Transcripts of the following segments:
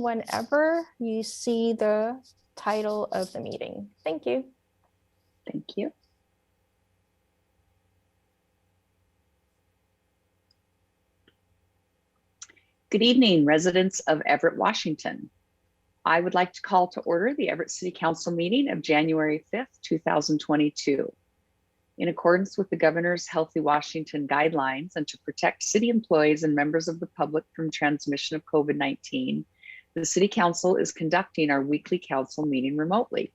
whenever you see the title of the meeting. Thank you. Thank you. Good evening, residents of Everett, Washington. I would like to call to order the Everett City Council meeting of January 5th, 2022. In accordance with the Governor's Healthy Washington guidelines and to protect city employees and members of the public from transmission of COVID-19, the City Council is conducting our weekly council meeting remotely.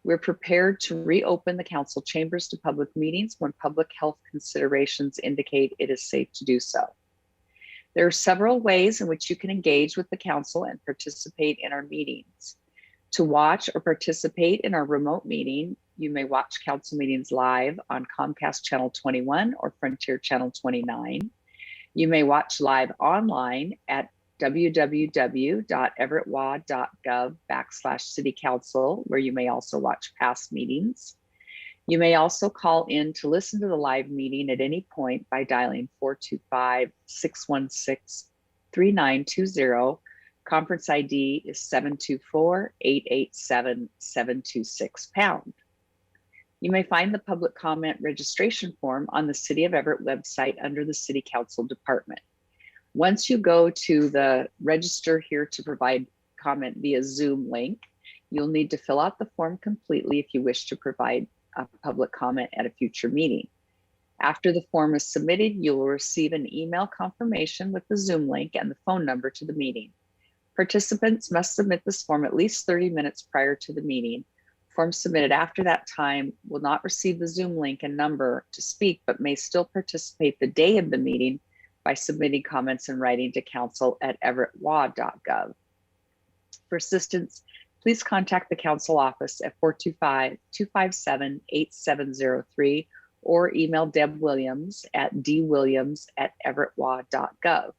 We're prepared to reopen the council chambers to public meetings when public health considerations indicate it is safe to do so. There are several ways in which you can engage with the council and participate in our meetings. To watch or participate in our remote meeting, you may watch council meetings live on Comcast Channel 21 or Frontier Channel 29. You may watch live online at www.everettwa.gov/citycouncil, where you may also watch past meetings. You may also call in to listen to the live meeting at any point by dialing 425-616-3920. Conference ID is 724-887-726#. You may find the public comment registration form on the City of Everett website under the City Council Department. Once you go to the register here to provide comment via Zoom link, you'll need to fill out the form completely if you wish to provide a public comment at a future meeting. After the form is submitted, you will receive an email confirmation with the Zoom link and the phone number to the meeting. Participants must submit this form at least 30 minutes prior to the meeting. Forms submitted after that time will not receive the Zoom link and number to speak, but may still participate the day of the meeting by submitting comments in writing to council at everettwa.gov. For assistance, please contact the council office at 425-257-8703 or email Deb Williams at dwilliams@everettwa.gov.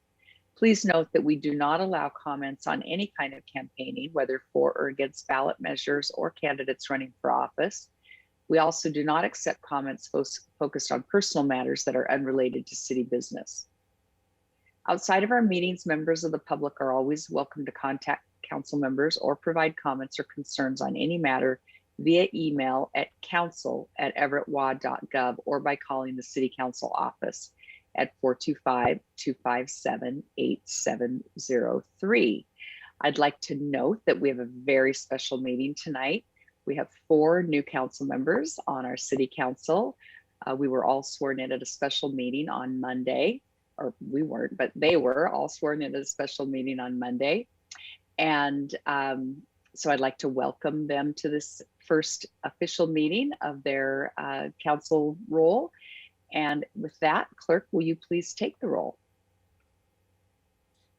Please note that we do not allow comments on any kind of campaigning, whether for or against ballot measures or candidates running for office. We also do not accept comments focused on personal matters that are unrelated to city business. Outside of our meetings, members of the public are always welcome to contact council members or provide comments or concerns on any matter via email at council@everettwa.gov or by calling the City Council office at 425-257-8703. I'd like to note that we have a very special meeting tonight. We have 4 new council members on our City Council. We were all sworn in at a special meeting on Monday, or we weren't, but they were all sworn in at a special meeting on Monday. And so I'd like to welcome them to this first official meeting of their council role. And with that, clerk, will you please take the roll?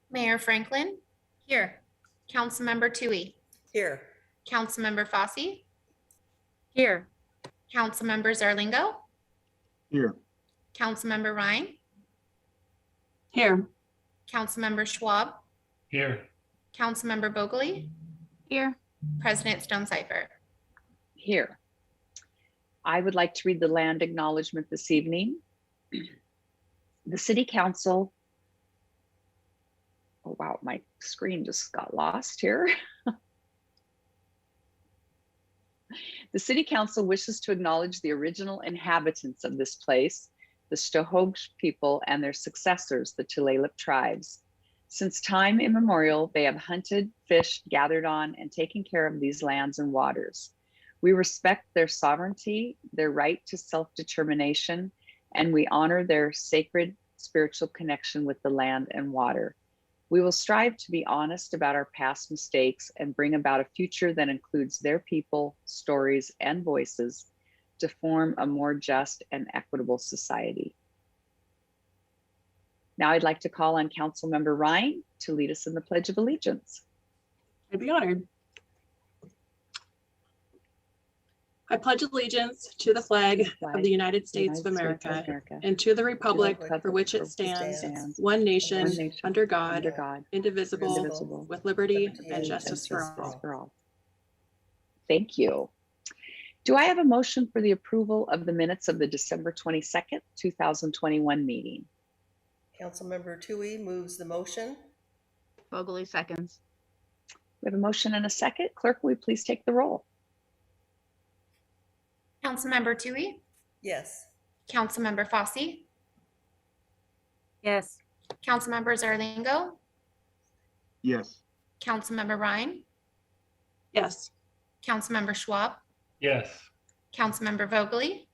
Mayor Franklin? Here. Councilmember Toohey? Here. Councilmember Fossey? Here. Councilmember Zarlingo? Here. Councilmember Ryan? Here. Councilmember Schwab? Here. Councilmember Bogley? Here. President Stonecipher? Here. I would like to read the land acknowledgement this evening. The City Council, oh wow, my screen just got lost here. The City Council wishes to acknowledge the original inhabitants of this place, the Stohogsh people and their successors, the Tulalip tribes. Since time immemorial, they have hunted, fished, gathered on, and taken care of these lands and waters. We respect their sovereignty, their right to self-determination, and we honor their sacred spiritual connection with the land and water. We will strive to be honest about our past mistakes and bring about a future that includes their people, stories, and voices to form a more just and equitable society. Now I'd like to call on Councilmember Ryan to lead us in the Pledge of Allegiance. I'd be honored. I pledge allegiance to the flag of the United States of America and to the republic for which it stands, one nation, under God, indivisible, with liberty and justice for all. Thank you. Do I have a motion for the approval of the minutes of the December 22nd, 2021 meeting? Councilmember Toohey moves the motion. Bogley seconds. We have a motion and a second. Clerk, will you please take the roll? Councilmember Tui, Yes. Councilmember Fosse, Yes. Councilmember Zarlingo, Yes. Councilmember Ryan, Yes. Councilmember Schwab, Yes. Councilmember Vogely,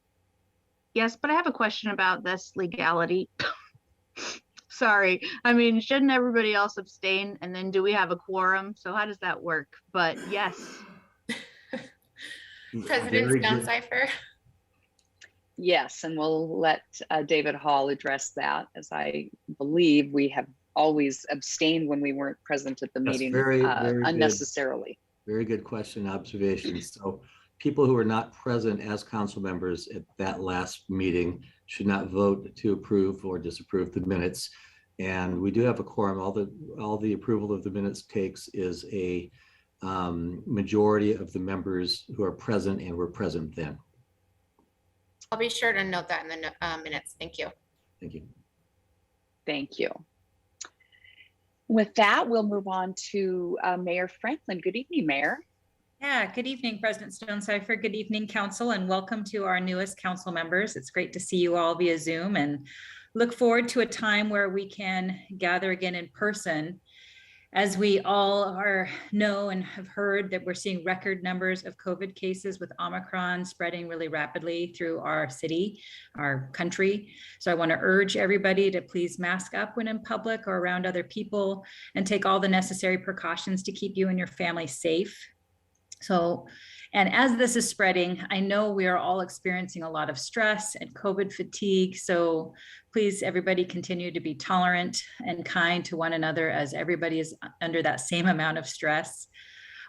Yes, but I have a question about this legality. Sorry. I mean, shouldn't everybody else abstain? And then do we have a quorum? So how does that work? But yes. President Stonecipher. Yes, and we'll let David Hall address that, as I believe we have always abstained when we weren't present at the meeting very unnecessarily. Very good question, observation. So people who are not present as council members at that last meeting should not vote to approve or disapprove the minutes. And we do have a quorum. All the approval of the minutes takes is a majority of the members who are present and were present then. I'll be sure to note that in the minutes. Thank you. Thank you. Thank you. With that, we'll move on to Mayor Franklin. Good evening, Mayor. Yeah, good evening, President Stonecipher. Good evening, Council, and welcome to our newest council members. It's great to see you all via Zoom and look forward to a time where we can gather again in person. As we all know and have heard that we're seeing record numbers of COVID cases with Omicron spreading really rapidly through our city, our country. So I want to urge everybody to please mask up when in public or around other people and take all the necessary precautions to keep you and your family safe. So, and as this is spreading, I know we are all experiencing a lot of stress and COVID fatigue. So please, everybody, continue to be tolerant and kind to one another as everybody is under that same amount of stress.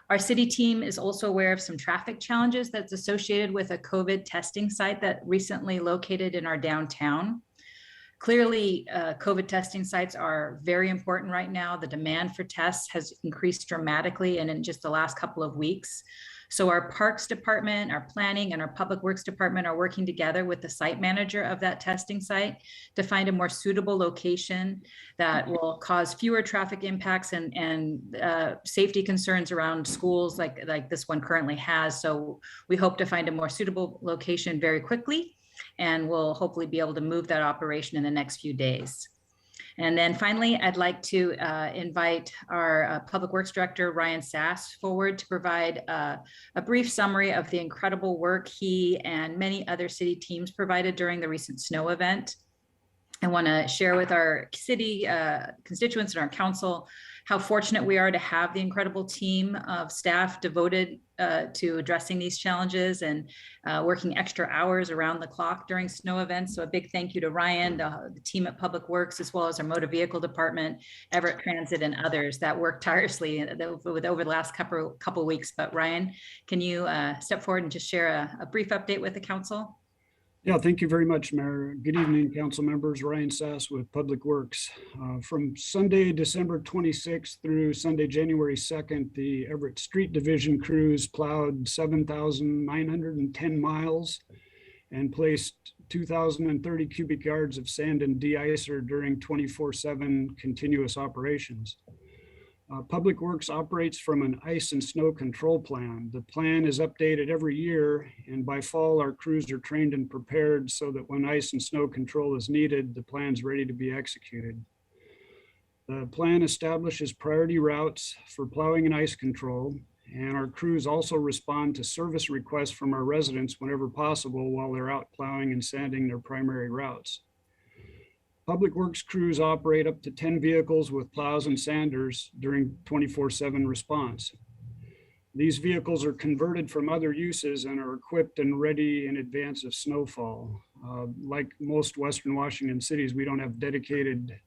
Our city team is also aware of some traffic challenges that's associated with a COVID testing site that recently located in our downtown. Clearly, COVID testing sites are very important right now. The demand for tests has increased dramatically and in just the last couple of weeks. So our Parks Department, our Planning, and our Public Works Department are working together with the site manager of that testing site to find a more suitable location that will cause fewer traffic impacts and safety concerns around schools like this one currently has. So we hope to find a more suitable location very quickly, and we'll hopefully be able to move that operation in the next few days. And then finally, I'd like to invite our Public Works Director, Ryan Sass, forward to provide a brief summary of the incredible work he and many other city teams provided during the recent snow event. I want to share with our city constituents and our council how fortunate we are to have the incredible team of staff devoted to addressing these challenges and working extra hours around the clock during snow events. So a big thank you to Ryan, the team at Public Works, as well as our motor vehicle department, Everett Transit, and others that worked tirelessly over the last couple of weeks. But Ryan, can you step forward and just share a brief update with the council? Yeah, thank you very much, Mayor. Good evening, council members. Ryan Sass with Public Works. From Sunday, December 26th through Sunday, January 2nd, the Everett Street Division crews plowed 7,910 miles and placed 2,030 cubic yards of sand and de-icer during 24/7 continuous operations. Public Works operates from an ice and snow control plan. The plan is updated every year, and by fall, our crews are trained and prepared so that when ice and snow control is needed, the plan's ready to be executed. The plan establishes priority routes for plowing and ice control, and our crews also respond to service requests from our residents whenever possible while they're out plowing and sanding their primary routes. Public Works crews operate up to 10 vehicles with plows and sanders during 24/7 response. These vehicles are converted from other uses and are equipped and ready in advance of snowfall. Like most Western Washington cities, we don't have dedicated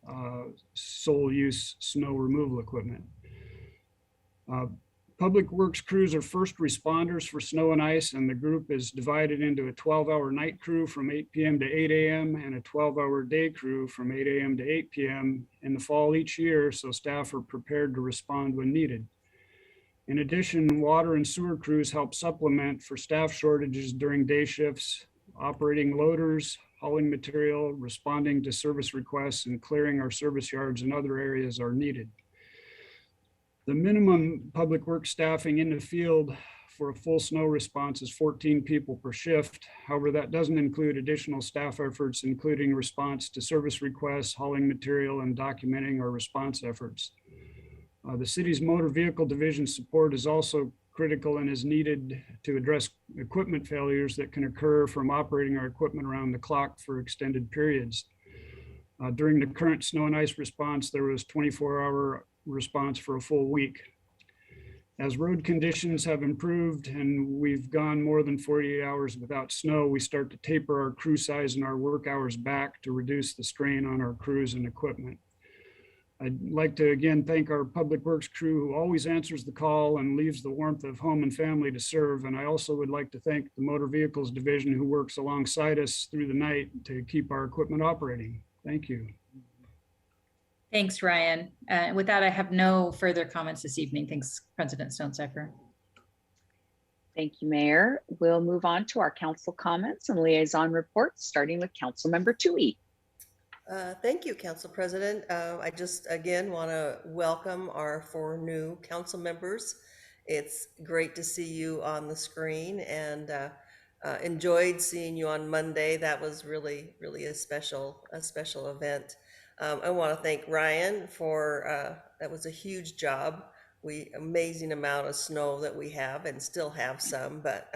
sole use snow removal equipment. Public Works crews are first responders for snow and ice, and the group is divided into a 12-hour night crew from 8 p.m. to 8 a.m. and a 12-hour day crew from 8 a.m. to 8 p.m. in the fall each year, so staff are prepared to respond when needed. In addition, water and sewer crews help supplement for staff shortages during day shifts, operating loaders, hauling material, responding to service requests, and clearing our service yards and other areas are needed. The minimum public works staffing in the field for a full snow response is 14 people per shift. However, that doesn't include additional staff efforts, including response to service requests, hauling material, and documenting our response efforts. The city's motor vehicle division support is also critical and is needed to address equipment failures that can occur from operating our equipment around the clock for extended periods. During the current snow and ice response, there was 24-hour response for a full week. As road conditions have improved and we've gone more than 48 hours without snow, we start to taper our crew size and our work hours back to reduce the strain on our crews and equipment. I'd like to again thank our public works crew who always answers the call and leaves the warmth of home and family to serve. And I also would like to thank the motor vehicles division who works alongside us through the night to keep our equipment operating. Thank you. Thanks, Ryan. With that, I have no further comments this evening. Thanks, President Stonecipher. Thank you, Mayor. We'll move on to our council comments and liaison reports, starting with Councilmember Toohey. Thank you, Council President. I just again want to welcome our 4 new council members. It's great to see you on the screen, and enjoyed seeing you on Monday. That was really a special event. I want to thank Ryan for that was a huge job. Amazing amount of snow that we have and still have some, but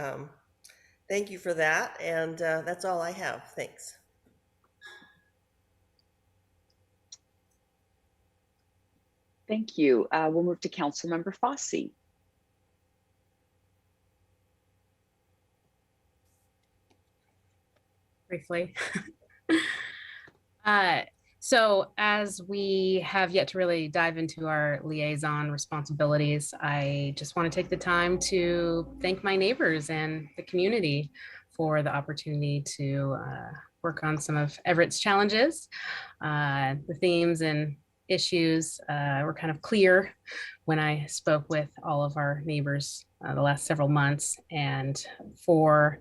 thank you for that. And that's all I have. Thanks. Thank you. We'll move to Councilmember Fossey. Briefly. So as we have yet to really dive into our liaison responsibilities, I just want to take the time to thank my neighbors and the community for the opportunity to work on some of Everett's challenges. The themes and issues were kind of clear when I spoke with all of our neighbors the last several months. And for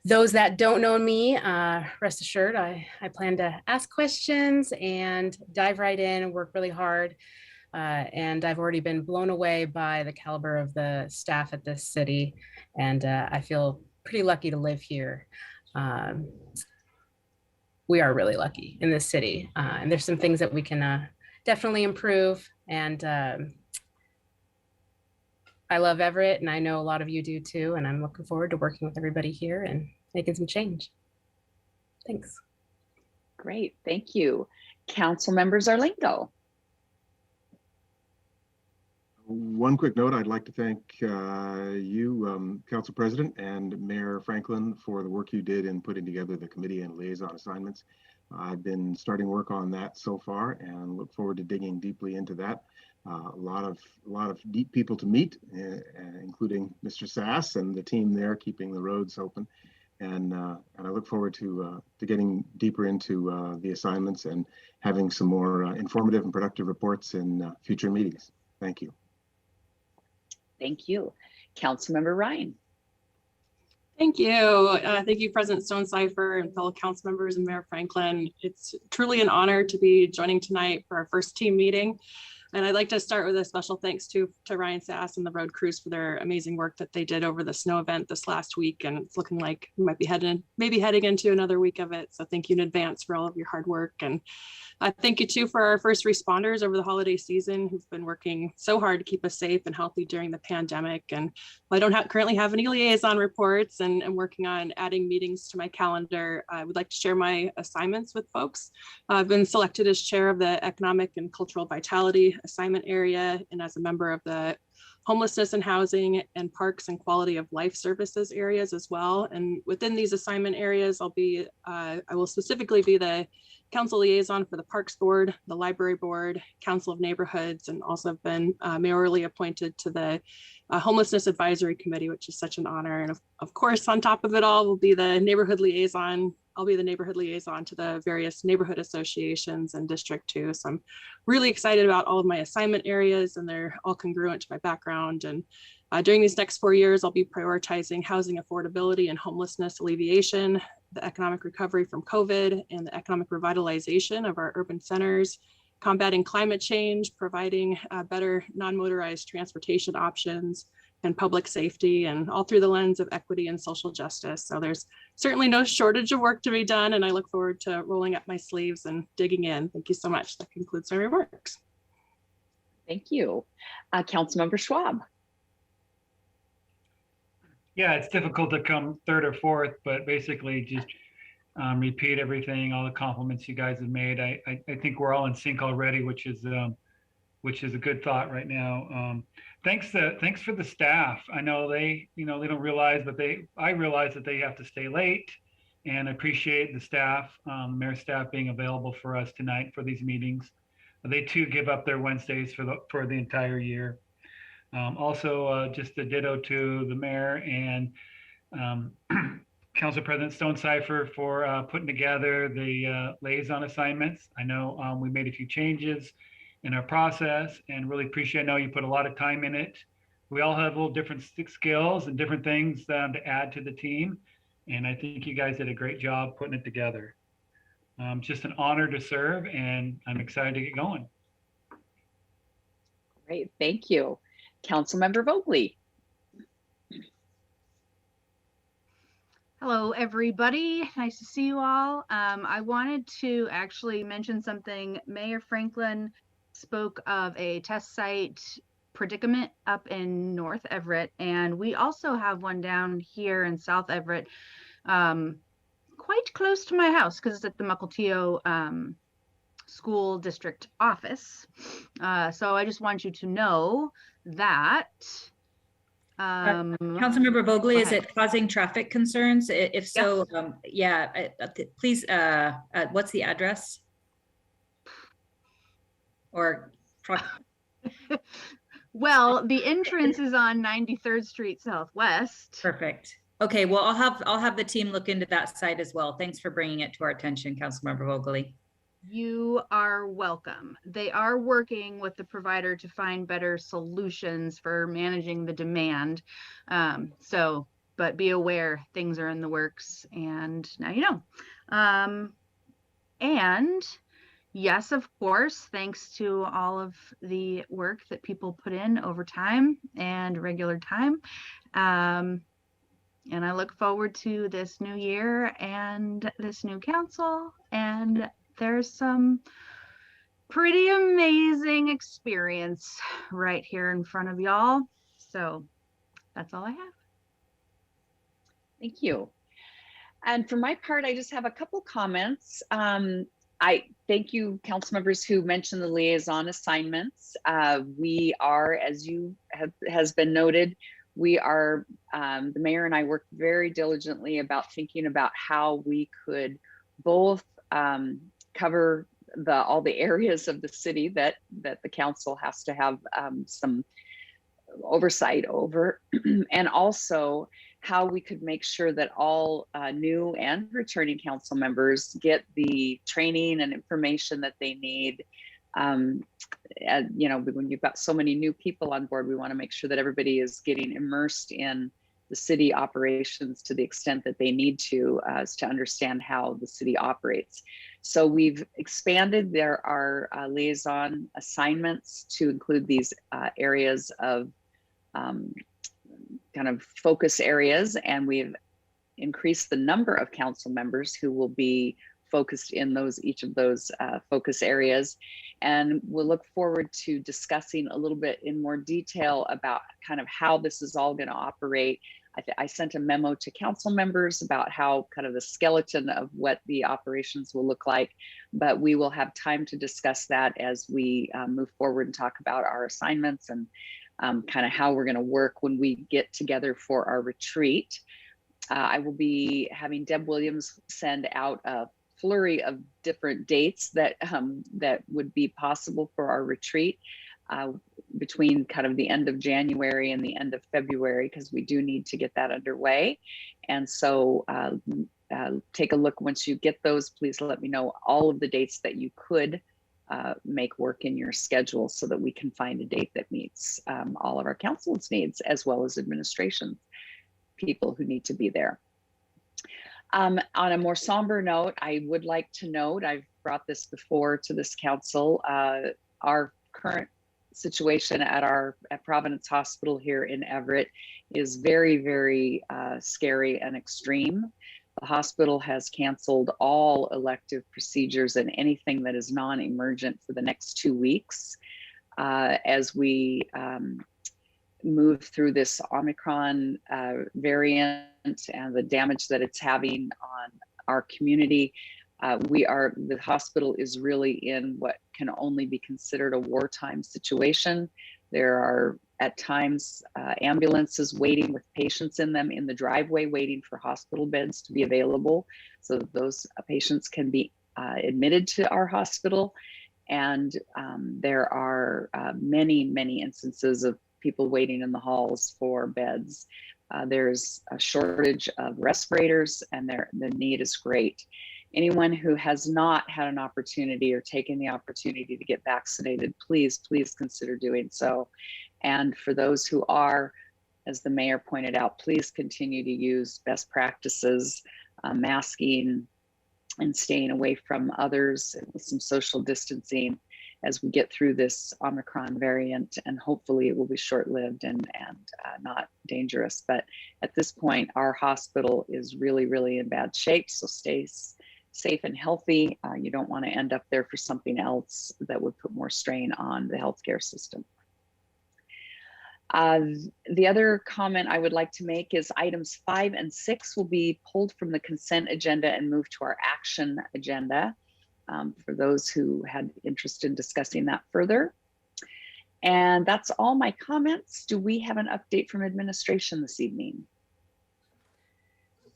those that don't know me, rest assured, I plan to ask questions and dive right in and work really hard. And I've already been blown away by the caliber of the staff at this city. And I feel pretty lucky to live here. We are really lucky in this city. And there's some things that we can definitely improve. And I love Everett, and I know a lot of you do too, and I'm looking forward to working with everybody here and making some change. Thanks. Great, thank you. Councilmember Zarlingo. One quick note, I'd like to thank you, Council President and Mayor Franklin, for the work you did in putting together the committee and liaison assignments. I've been starting work on that so far and look forward to digging deeply into that. A lot of deep people to meet, including Mr. Sass and the team there keeping the roads open. And I look forward to getting deeper into the assignments and having some more informative and productive reports in future meetings. Thank you. Thank you. Councilmember Ryan. Thank you. Thank you, President Stonecipher and fellow council members and Mayor Franklin. It's truly an honor to be joining tonight for our first team meeting. And I'd like to start with a special thanks to Ryan Sass and the road crews for their amazing work that they did over the snow event this last week. And it's looking like we might be heading into another week of it. So thank you in advance for all of your hard work. And thank you too for our first responders over the holiday season who've been working so hard to keep us safe and healthy during the pandemic. And I don't currently have any liaison reports, and I'm working on adding meetings to my calendar. I would like to share my assignments with folks. I've been selected as chair of the Economic and Cultural Vitality assignment area, and as a member of the Homelessness and Housing and Parks and Quality of Life Services areas as well. And within these assignment areas, I will specifically be the council liaison for the Parks Board, the Library Board, Council of Neighborhoods, and also have been mayorally appointed to the Homelessness Advisory Committee, which is such an honor. And of course, on top of it all, will be the neighborhood liaison. I'll be the neighborhood liaison to the various neighborhood associations and District 2. So I'm really excited about all of my assignment areas, and they're all congruent to my background. And during these next 4 years, I'll be prioritizing housing affordability and homelessness alleviation, the economic recovery from COVID, and the economic revitalization of our urban centers, combating climate change, providing better non-motorized transportation options, and public safety, and all through the lens of equity and social justice. So there's certainly no shortage of work to be done, and I look forward to rolling up my sleeves and digging in. Thank you so much. That concludes my remarks. Thank you. Councilmember Schwab. Yeah, it's difficult to come third or fourth, but basically just repeat everything, all the compliments you guys have made. I think we're all in sync already, which is a good thought right now. Thanks for the staff. I know they don't realize, but I realize that they have to stay late, and appreciate the staff, mayor staff being available for us tonight for these meetings. They too give up their Wednesdays for the entire year. Also, just a ditto to the mayor and Council President Stonecipher for putting together the liaison assignments. I know we made a few changes in our process and really appreciate. I know you put a lot of time in it. We all have little different skills and different things to add to the team. And I think you guys did a great job putting it together. Just an honor to serve, and I'm excited to get going. Great, thank you. Councilmember Vogely. Hello, everybody. Nice to see you all. I wanted to actually mention something. Mayor Franklin spoke of a test site predicament up in North Everett, and we also have one down here in South Everett, quite close to my house because it's at the Mukilteo school district office. So I just want you to know that. Councilmember Vogely, is it causing traffic concerns? If so, yeah, please, what's the address? Or well, the entrance is on 93rd Street Southwest. Perfect. Okay, well, I'll have the team look into that site as well. Thanks for bringing it to our attention, Councilmember Vogely. You are welcome. They are working with the provider to find better solutions for managing the demand. But be aware, things are in the works, and now you know. And yes, of course, thanks to all of the work that people put in over time and regular time. And I look forward to this new year and this new council, and there's some pretty amazing experience right here in front of y'all. So that's all I have. Thank you. And for my part, I just have a couple comments. I thank you, council members who mentioned the liaison assignments. We are, as you has been noted, we are, the mayor and I worked very diligently about thinking about how we could both cover all the areas of the city that the council has to have some oversight over, and also how we could make sure that all new and returning council members get the training and information that they need. You know, when you've got so many new people on board, we want to make sure that everybody is getting immersed in the city operations to the extent that they need to understand how the city operates. So we've expanded our liaison assignments to include these areas of kind of focus areas, and we've increased the number of council members who will be focused in each of those focus areas. And we'll look forward to discussing a little bit in more detail about kind of how this is all going to operate. I sent a memo to council members about how kind of the skeleton of what the operations will look like, but we will have time to discuss that as we move forward and talk about our assignments and kind of how we're going to work when we get together for our retreat. I will be having Deb Williams send out a flurry of different dates that would be possible for our retreat between kind of the end of January and the end of February, because we do need to get that underway. And so take a look. Once you get those, please let me know all of the dates that you could make work in your schedule so that we can find a date that meets all of our council's needs, as well as administration people who need to be there. On a more somber note, I would like to note, I've brought this before to this council. Our current situation at Providence Hospital here in Everett is very, very scary and extreme. The hospital has canceled all elective procedures and anything that is non-emergent for the next 2 weeks as we move through this Omicron variant and the damage that it's having on our community. The hospital is really in what can only be considered a wartime situation. There are at times ambulances waiting with patients in them in the driveway, waiting for hospital beds to be available so that those patients can be admitted to our hospital. And there are many, many instances of people waiting in the halls for beds. There's a shortage of respirators and the need is great. Anyone who has not had an opportunity or taken the opportunity to get vaccinated, please, please consider doing so. And for those who are, as the mayor pointed out, please continue to use best practices, masking and staying away from others with some social distancing as we get through this Omicron variant, and hopefully it will be short-lived and not dangerous. But at this point, our hospital is really, really in bad shape, so stay safe and healthy. You don't want to end up there for something else that would put more strain on the healthcare system. The other comment I would like to make is items 5 and 6 will be pulled from the consent agenda and moved to our action agenda for those who had interest in discussing that further. And that's all my comments. Do we have an update from administration this evening?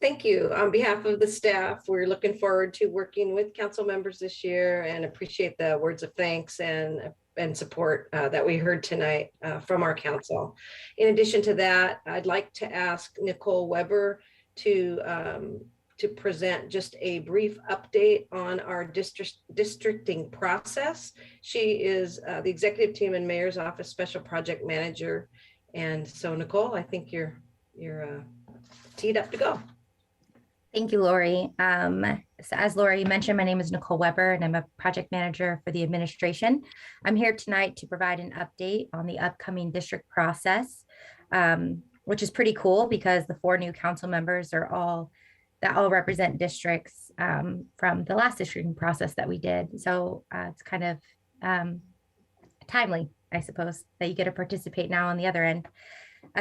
Thank you. On behalf of the staff, we're looking forward to working with council members this year and appreciate the words of thanks and support that we heard tonight from our council. In addition to that, I'd like to ask Nicole Weber to present just a brief update on our districting process. She is the executive team and mayor's office special project manager. And so Nicole, I think you're teed up to go. Thank you, Lori. So as Lori mentioned, my name is Nicole Weber and I'm a project manager for the administration. I'm here tonight to provide an update on the upcoming district process, which is pretty cool because the 4 new council members are all represent districts from the last districting process that we did. So it's kind of timely, I suppose, that you get to participate now on the other end.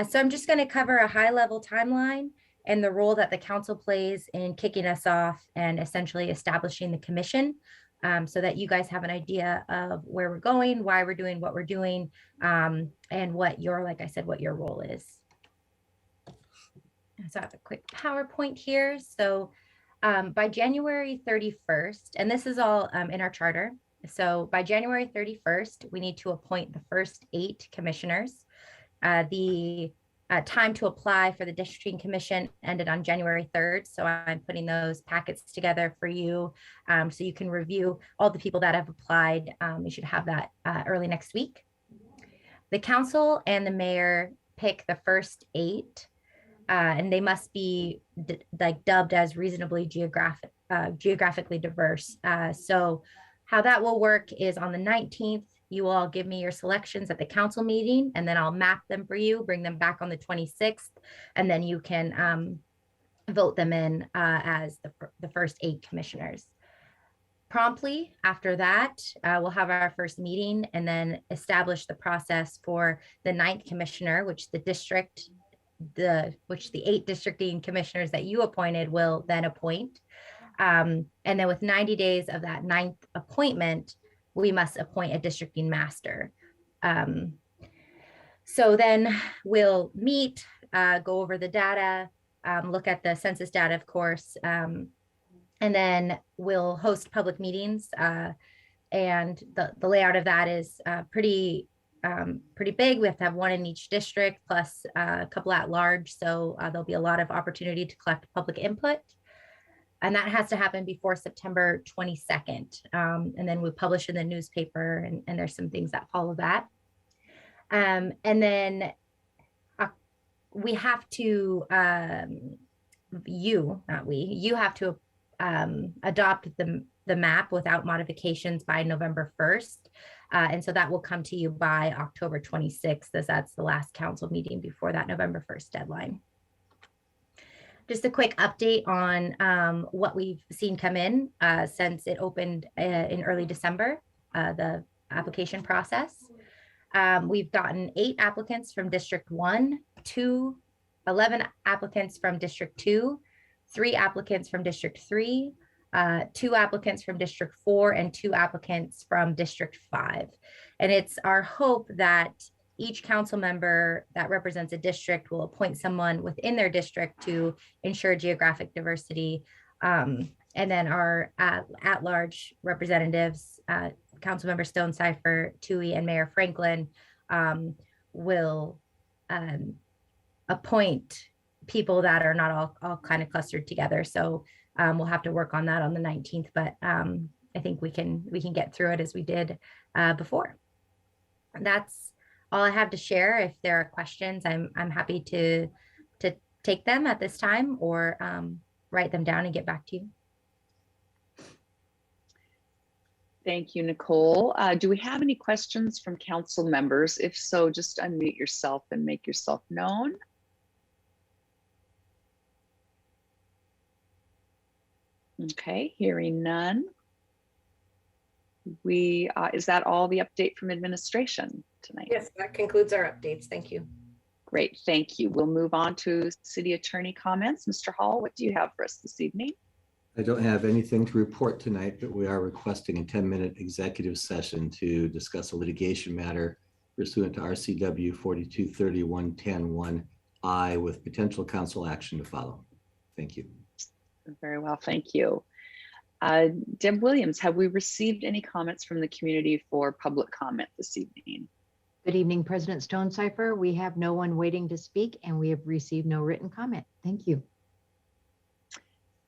So I'm just going to cover a high-level timeline and the role that the council plays in kicking us off and essentially establishing the commission so that you guys have an idea of where we're going, why we're doing what we're doing, and what your, like I said, what your role is. So I have a quick PowerPoint here. So by January 31st, and this is all in our charter. So by January 31st, we need to appoint the first 8 commissioners. The time to apply for the districting commission ended on January 3rd. So I'm putting those packets together for you so you can review all the people that have applied. You should have that early next week. The council and the mayor pick the first 8 and they must be dubbed as reasonably geographically diverse. So how that will work is on the 19th, you will all give me your selections at the council meeting, and then I'll map them for you, bring them back on the 26th, and then you can vote them in as the first 8 commissioners. Promptly after that, we'll have our first meeting and then establish the process for the 9th commissioner, which the 8 districting commissioners that you appointed will then appoint. And then with 90 days of that 9th appointment, we must appoint a districting master. So then we'll meet, go over the data, look at the census data, of course, and then we'll host public meetings. And the layout of that is pretty big. We have to have 1 in each district plus a couple at large. So there'll be a lot of opportunity to collect public input. And that has to happen before September 22nd. And then we publish in the newspaper and there's some things that follow that. And then we have to, you have to adopt the map without modifications by November 1st. And so that will come to you by October 26th, as that's the last council meeting before that November 1st deadline. Just a quick update on what we've seen come in since it opened in early December, the application process. We've gotten 8 applicants from District 1, 11 applicants from District 2, 3 applicants from District 3, 2 applicants from District 4, and 2 applicants from District 5. And it's our hope that each council member that represents a district will appoint someone within their district to ensure geographic diversity. And then our at-large representatives, Councilmember Stone Cipher, Toohey, and Mayor Franklin will appoint people that are not all kind of clustered together. So we'll have to work on that on the 19th, but I think we can get through it as we did before. And that's all I have to share. If there are questions, I'm happy to take them at this time or write them down and get back to you. Thank you, Nicole. Do we have any questions from council members? If so, just unmute yourself and make yourself known. Okay, hearing none. Is that all the update from administration tonight? Yes, that concludes our updates. Thank you. Great, thank you. We'll move on to city attorney comments. Mr. Hall, what do you have for us this evening? I don't have anything to report tonight, but we are requesting a 10-minute executive session to discuss a litigation matter pursuant to RCW 4231-10-1I with potential council action to follow. Thank you. Very well, thank you. Deb Williams, have we received any comments from the community for public comment this evening? Good evening, President Stone Cipher. We have no one waiting to speak and we have received no written comment. Thank you.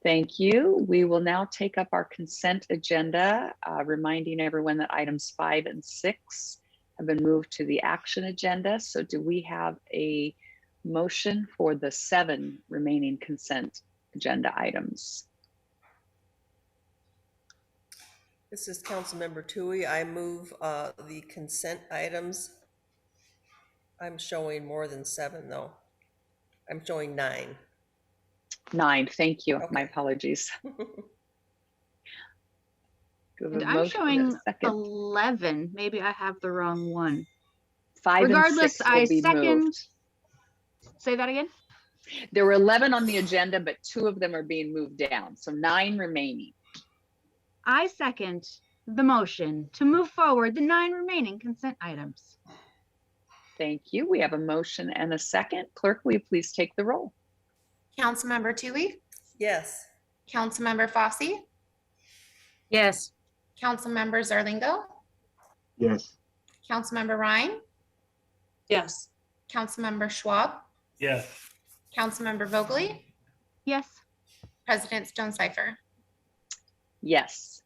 Thank you. We will now take up our consent agenda, reminding everyone that items 5 and 6 have been moved to the action agenda. So do we have a motion for the 7 remaining consent agenda items? This is Councilmember Toohey. I move the consent items. I'm showing more than 7 though. I'm showing 9. 9, thank you. Okay. My apologies. And I'm showing 11. Maybe I have the wrong one. 5 Regardless, and 6 will be second. moved. Say that again. There were 11 on the agenda, but 2 of them are being moved down. So 9 remaining. I second the motion to move forward the 9 remaining consent items. Thank you. We have a motion and a second. Clerk, will you please take the roll? Councilmember Toohey, Yes. Councilmember Fossey, Yes. Councilmember Zarlingo, Yes. Councilmember Ryan, Yes. Councilmember Schwab, Yes. Councilmember Vogely, Yes. President Stone Cipher. Yes.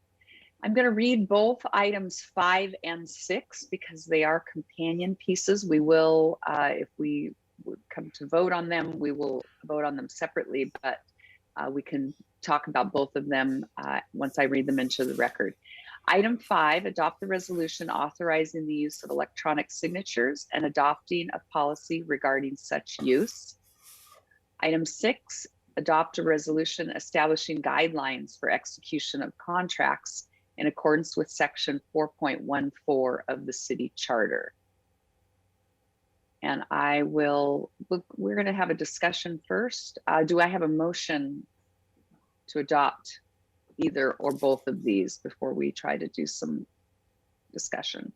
I'm going to read both items 5 and 6 because they are companion pieces. We will, if we would come to vote on them, we will vote on them separately, but we can talk about both of them once I read them into the record. Item 5, adopt the resolution authorizing the use of electronic signatures and adopting a policy regarding such use. Item 6, adopt a resolution establishing guidelines for execution of contracts in accordance with section 4.14 of the city charter. And we're going to have a discussion first. Do I have a motion to adopt either or both of these before we try to do some discussion?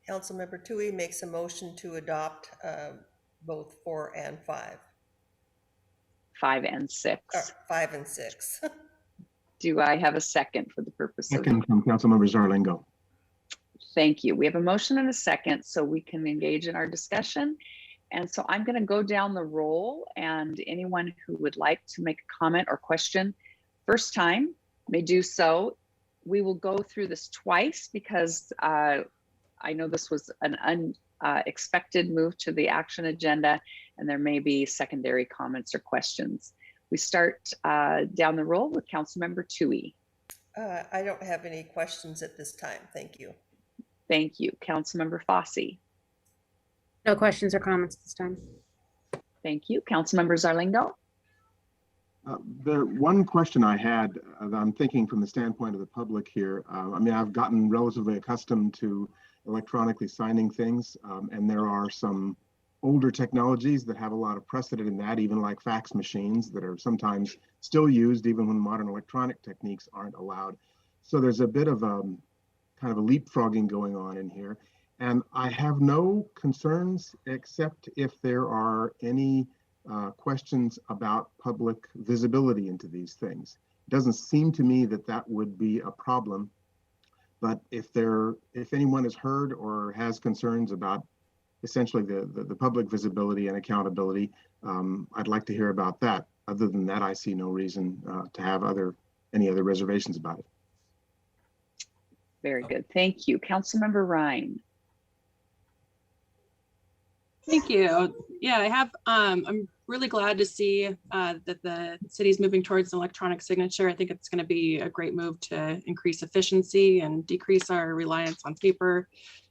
Councilmember Toohey makes a motion to adopt both 4 and 5. 5 and 6. 5 and 6. Do I have a second for the purpose of? Second from Councilmember Zarlingo. Thank you. We have a motion and a second, so we can engage in our discussion. And so I'm going to go down the roll, and anyone who would like to make a comment or question first time may do so. We will go through this twice because I know this was an unexpected move to the action agenda, and there may be secondary comments or questions. We start down the roll with Councilmember Toohey. I don't have any questions at this time. Thank you. Thank you. Councilmember Fossey. No questions or comments this time. Thank you. Councilmember Zarlingo. The one question I had, I'm thinking from the standpoint of the public here. I mean, I've gotten relatively accustomed to electronically signing things, and there are some older technologies that have a lot of precedent in that, even like fax machines that are sometimes still used even when modern electronic techniques aren't allowed. So there's a bit of a kind of a leapfrogging going on in here. And I have no concerns except if there are any questions about public visibility into these things. It doesn't seem to me that that would be a problem. But if anyone has heard or has concerns about essentially the public visibility and accountability, I'd like to hear about that. Other than that, I see no reason to have any other reservations about it. Very good. Thank you. Councilmember Ryan. Thank you. Yeah, I have, I'm really glad to see that the city's moving towards electronic signature. I think it's going to be a great move to increase efficiency and decrease our reliance on paper,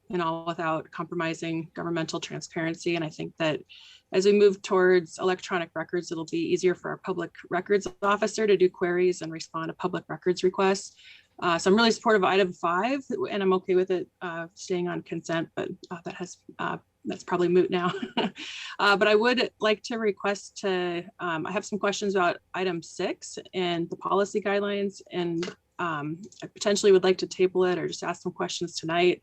and all without compromising governmental transparency. And I think that as we move towards electronic records, it'll be easier for our public records officer to do queries and respond to public records requests. So I'm really supportive of item 5, and I'm okay with it staying on consent, but that's probably moot now. But I would like to request I have some questions about item 6 and the policy guidelines, and I potentially would like to table it or just ask some questions tonight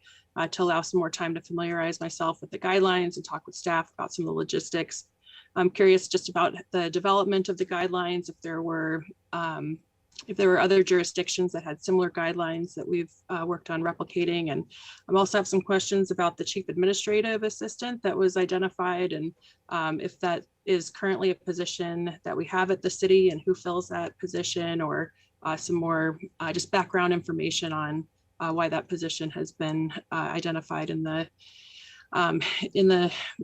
to allow some more time to familiarize myself with the guidelines and talk with staff about some of the logistics. I'm curious just about the development of the guidelines, if there were other jurisdictions that had similar guidelines that we've worked on replicating. And I also have some questions about the chief administrative assistant that was identified, and if that is currently a position that we have at the city and who fills that position, or some more just background information on why that position has been identified in the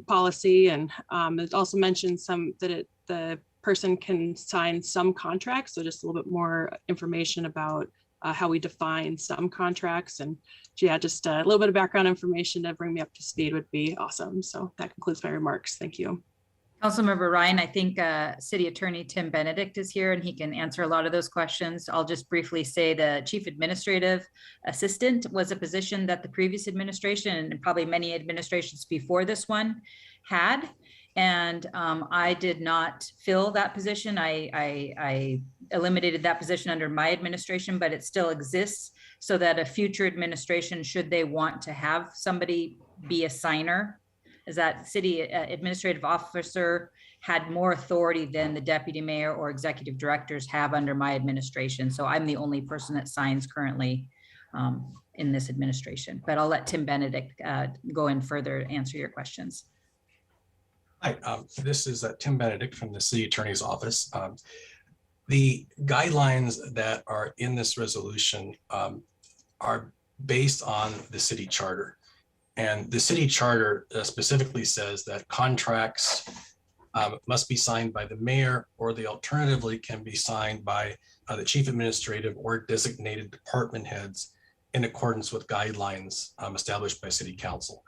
policy. And it also mentions that the person can sign some contracts, so just a little bit more information about how we define some contracts. And yeah, just a little bit of background information to bring me up to speed would be awesome. So that concludes my remarks. Thank you. Councilmember Ryan, I think City Attorney Tim Benedict is here and he can answer a lot of those questions. I'll just briefly say the Chief Administrative Assistant was a position that the previous administration and probably many administrations before this one had. And I did not fill that position. I eliminated that position under my administration, but it still exists so that a future administration, should they want to have somebody be a signer, is that city administrative officer had more authority than the deputy mayor or executive directors have under my administration. So I'm the only person that signs currently in this administration, but I'll let Tim Benedict go in further to answer your questions. Hi, this is Tim Benedict from the City Attorney's Office. The guidelines that are in this resolution are based on the city charter. And the city charter specifically says that contracts must be signed by the mayor, or they alternatively can be signed by the chief administrative or designated department heads in accordance with guidelines established by city council.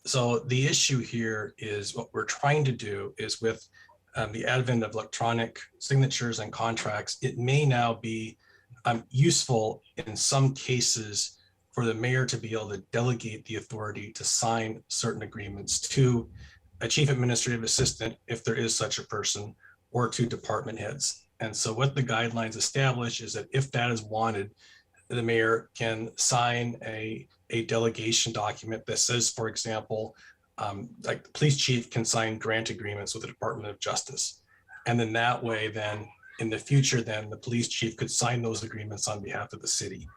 So the issue here is what we're trying to do is with the advent of electronic signatures and contracts, it may now be useful in some cases for the mayor to be able to delegate the authority to sign certain agreements to a chief administrative assistant, if there is such a person, or to department heads. And so what the guidelines establish is that if that is wanted, the mayor can sign a delegation document that says, for example, like the police chief can sign grant agreements with the Department of Justice. And then that way, then in the future, then the police chief could sign those agreements on behalf of the city.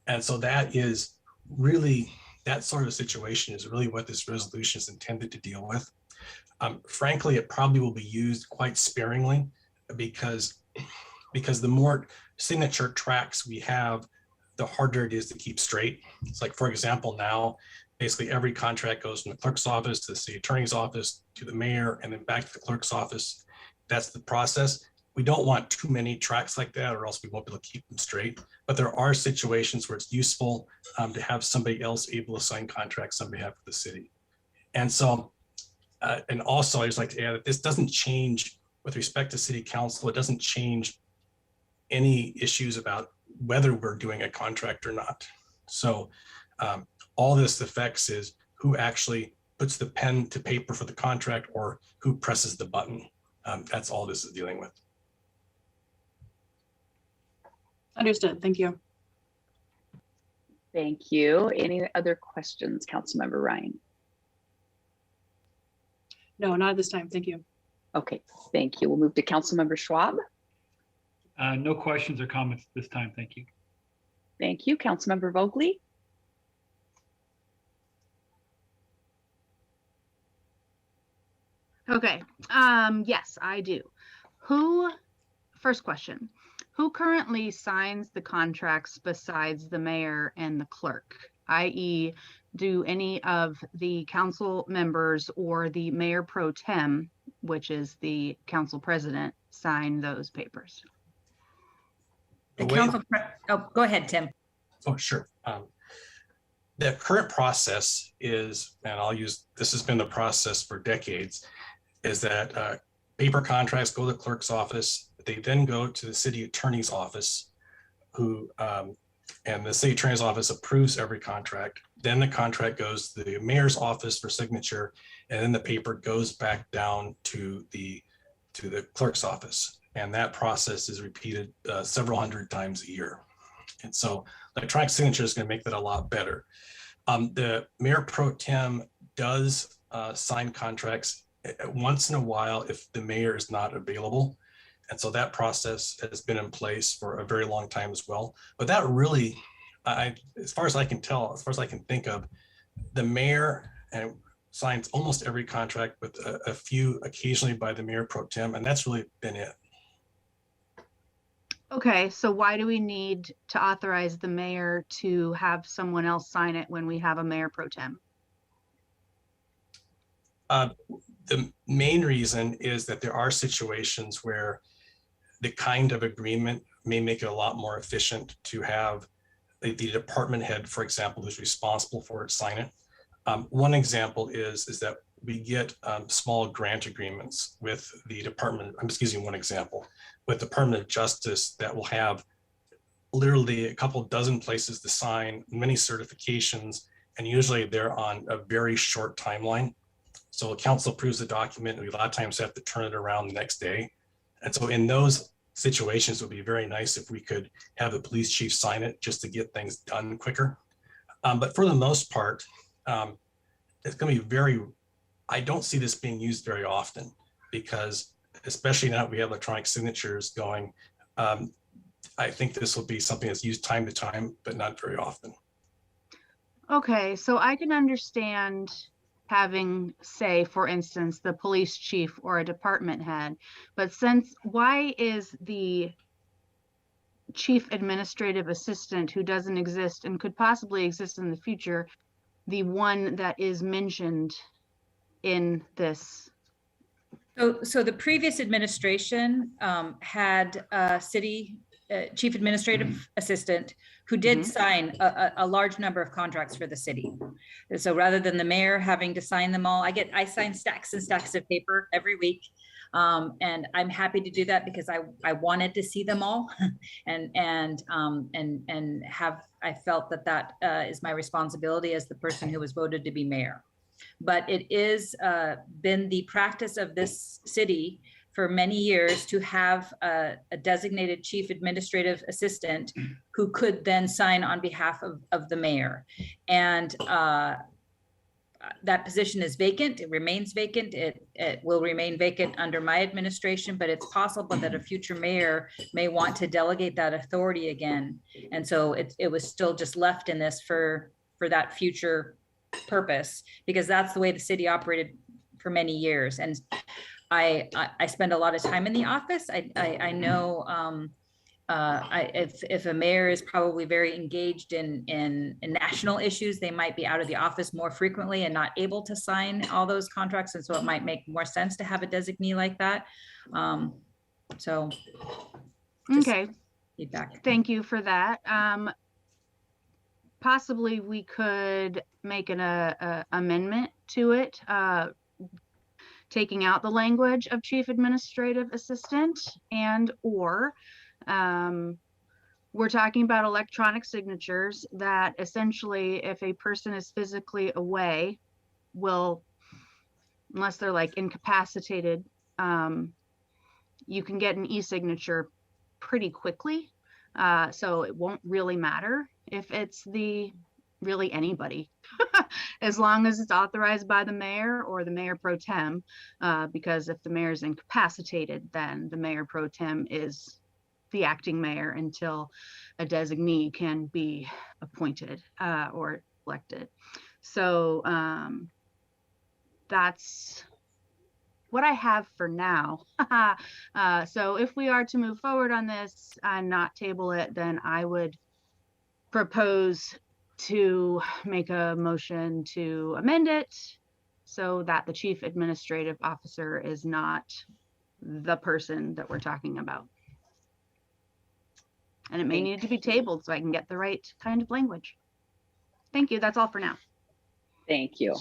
And so that is really, that sort of situation is really what this resolution is intended to deal with. Frankly, it probably will be used quite sparingly because the more signature tracks we have, the harder it is to keep straight. It's like, for example, now, basically every contract goes from the clerk's office to the city attorney's office to the mayor and then back to the clerk's office. That's the process. we don't want too many tracks like that, or else we won't be able to keep them straight. But there are situations where it's useful to have somebody else able to sign contracts on behalf of the city. And so, and also I just like to add that this doesn't change with respect to city council. It doesn't change any issues about whether we're doing a contract or not. So all this affects is who actually puts the pen to paper for the contract or who presses the button. That's all this is dealing with. Understood. Thank you. Thank you. Any other questions, Councilmember Ryan? No, not at this time. Thank you. Okay, thank you. We'll move to Councilmember Schwab. No questions or comments this time. Thank you. Thank you. Councilmember Vogely. Okay. Yes, I do. First question, who currently signs the contracts besides the mayor and the clerk? i.e., do any of the council members or the mayor pro tem, which is the council president, sign those papers? The council, oh, go ahead, Tim. Oh, sure. The current process is, and I'll use, this has been the process for decades, is that paper contracts go to the clerk's office. They then go to the city attorney's office, who, and the city attorney's office approves every contract. Then the contract goes to the mayor's office for signature, and then the paper goes back down to the clerk's office. And that process is repeated several hundred times a year. And so electronic signature is going to make that a lot better. The mayor pro tem does sign contracts once in a while if the mayor is not available. And so that process has been in place for a very long time as well. But that really, as far as I can tell, as far as I can think of, the mayor signs almost every contract with a few occasionally by the mayor pro tem, and that's really been it. Okay, so why do we need to authorize the mayor to have someone else sign it when we have a mayor pro tem? The main reason is that there are situations where the kind of agreement may make it a lot more efficient to have the department head, for example, who's responsible for it, sign it. One example is that we get small grant agreements with the department. I'm just using one example with the Department of Justice that will have literally a couple dozen places to sign, many certifications, and usually they're on a very short timeline. So the council approves the document, and we a lot of times have to turn it around the next day. And so in those situations, it would be very nice if we could have the police chief sign it just to get things done quicker. But for the most part, it's going to be I don't see this being used very often, because especially now that we have electronic signatures going, I think this will be something that's used time to time, but not very often. Okay, so I can understand having, say, for instance, the police chief or a department head, but why is the chief administrative assistant, who doesn't exist and could possibly exist in the future, the one that is mentioned in this? So the previous administration had a city chief administrative assistant who did sign a large number of contracts for the city. And so rather than the mayor having to sign them all, I sign stacks and stacks of paper every week. And I'm happy to do that because I wanted to see them all, and I felt that is my responsibility as the person who was voted to be mayor. But it is been the practice of this city for many years to have a designated chief administrative assistant who could then sign on behalf of the mayor. And that position is vacant. It remains vacant. It will remain vacant under my administration, but it's possible that a future mayor may want to delegate that authority again. And so it was still just left in this for that future purpose, because that's the way the city operated for many years. And I spend a lot of time in the office. I know if a mayor is probably very engaged in national issues, they might be out of the office more frequently and not able to sign all those contracts. And so it might make more sense to have a designee like that. So. just Okay, feedback. thank you for that. Possibly we could make an amendment to it, taking out the language of chief administrative assistant and or we're talking about electronic signatures that essentially if a person is physically away will, unless they're like incapacitated, you can get an e-signature pretty quickly. So it won't really matter if it's really anybody, as long as it's authorized by the mayor or the mayor pro tem, because if the mayor is incapacitated, then the mayor pro tem is the acting mayor until a designee can be appointed or elected. So that's what I have for now. So if we are to move forward on this and not table it, then I would propose to make a motion to amend it so that the chief administrative officer is not the person that we're talking about. And it may need to be tabled so I can get the right kind of language. Thank you. That's all for now. Thank you.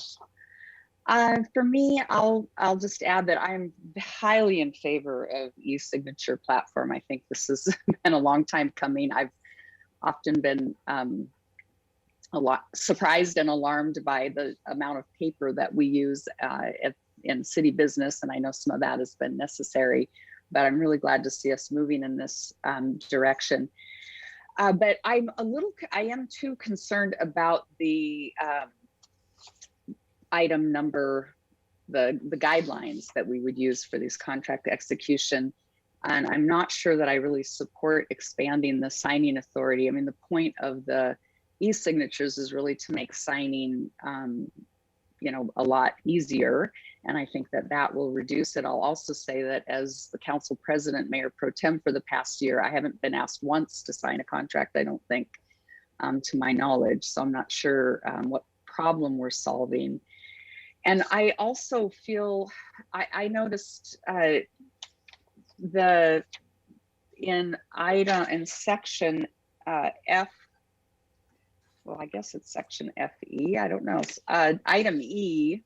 For me, I'll just add that I'm highly in favor of e-signature platform. I think this has been a long time coming. I've often been a lot surprised and alarmed by the amount of paper that we use in city business, and I know some of that has been necessary, but I'm really glad to see us moving in this direction. But I am too concerned about the item number, the guidelines that we would use for these contract execution. And I'm not sure that I really support expanding the signing authority. I mean, the point of the e-signatures is really to make signing, a lot easier. And I think that that will reduce it. I'll also say that as the council president, mayor pro tem for the past year, I haven't been asked once to sign a contract, I don't think, to my knowledge. So I'm not sure what problem we're solving. And I also feel, I noticed in section F, well, I guess it's section FE, I don't know. Item E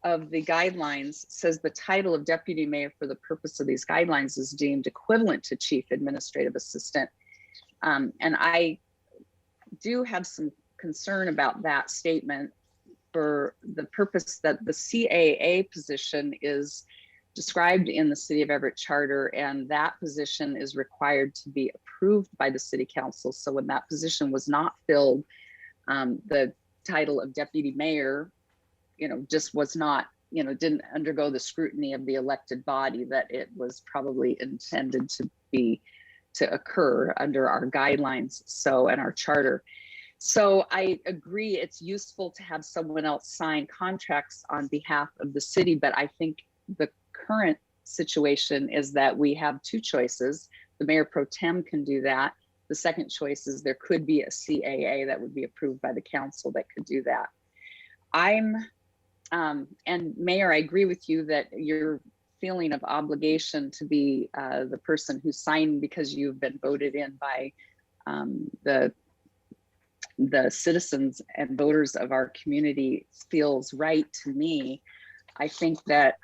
of the guidelines says the title of deputy mayor for the purpose of these guidelines is deemed equivalent to chief administrative assistant. And I do have some concern about that statement for the purpose that the CAA position is described in the City of Everett Charter, and that position is required to be approved by the City Council. So when that position was not filled, the title of deputy mayor, just was not, didn't undergo the scrutiny of the elected body that it was probably intended to occur under our guidelines, and our charter. So I agree it's useful to have someone else sign contracts on behalf of the city, but I think the current situation is that we have two choices. The mayor pro tem can do that. The second choice is there could be a CAA that would be approved by the council that could do that. And Mayor, I agree with you that your feeling of obligation to be the person who's signed because you've been voted in by the citizens and voters of our community feels right to me. I think that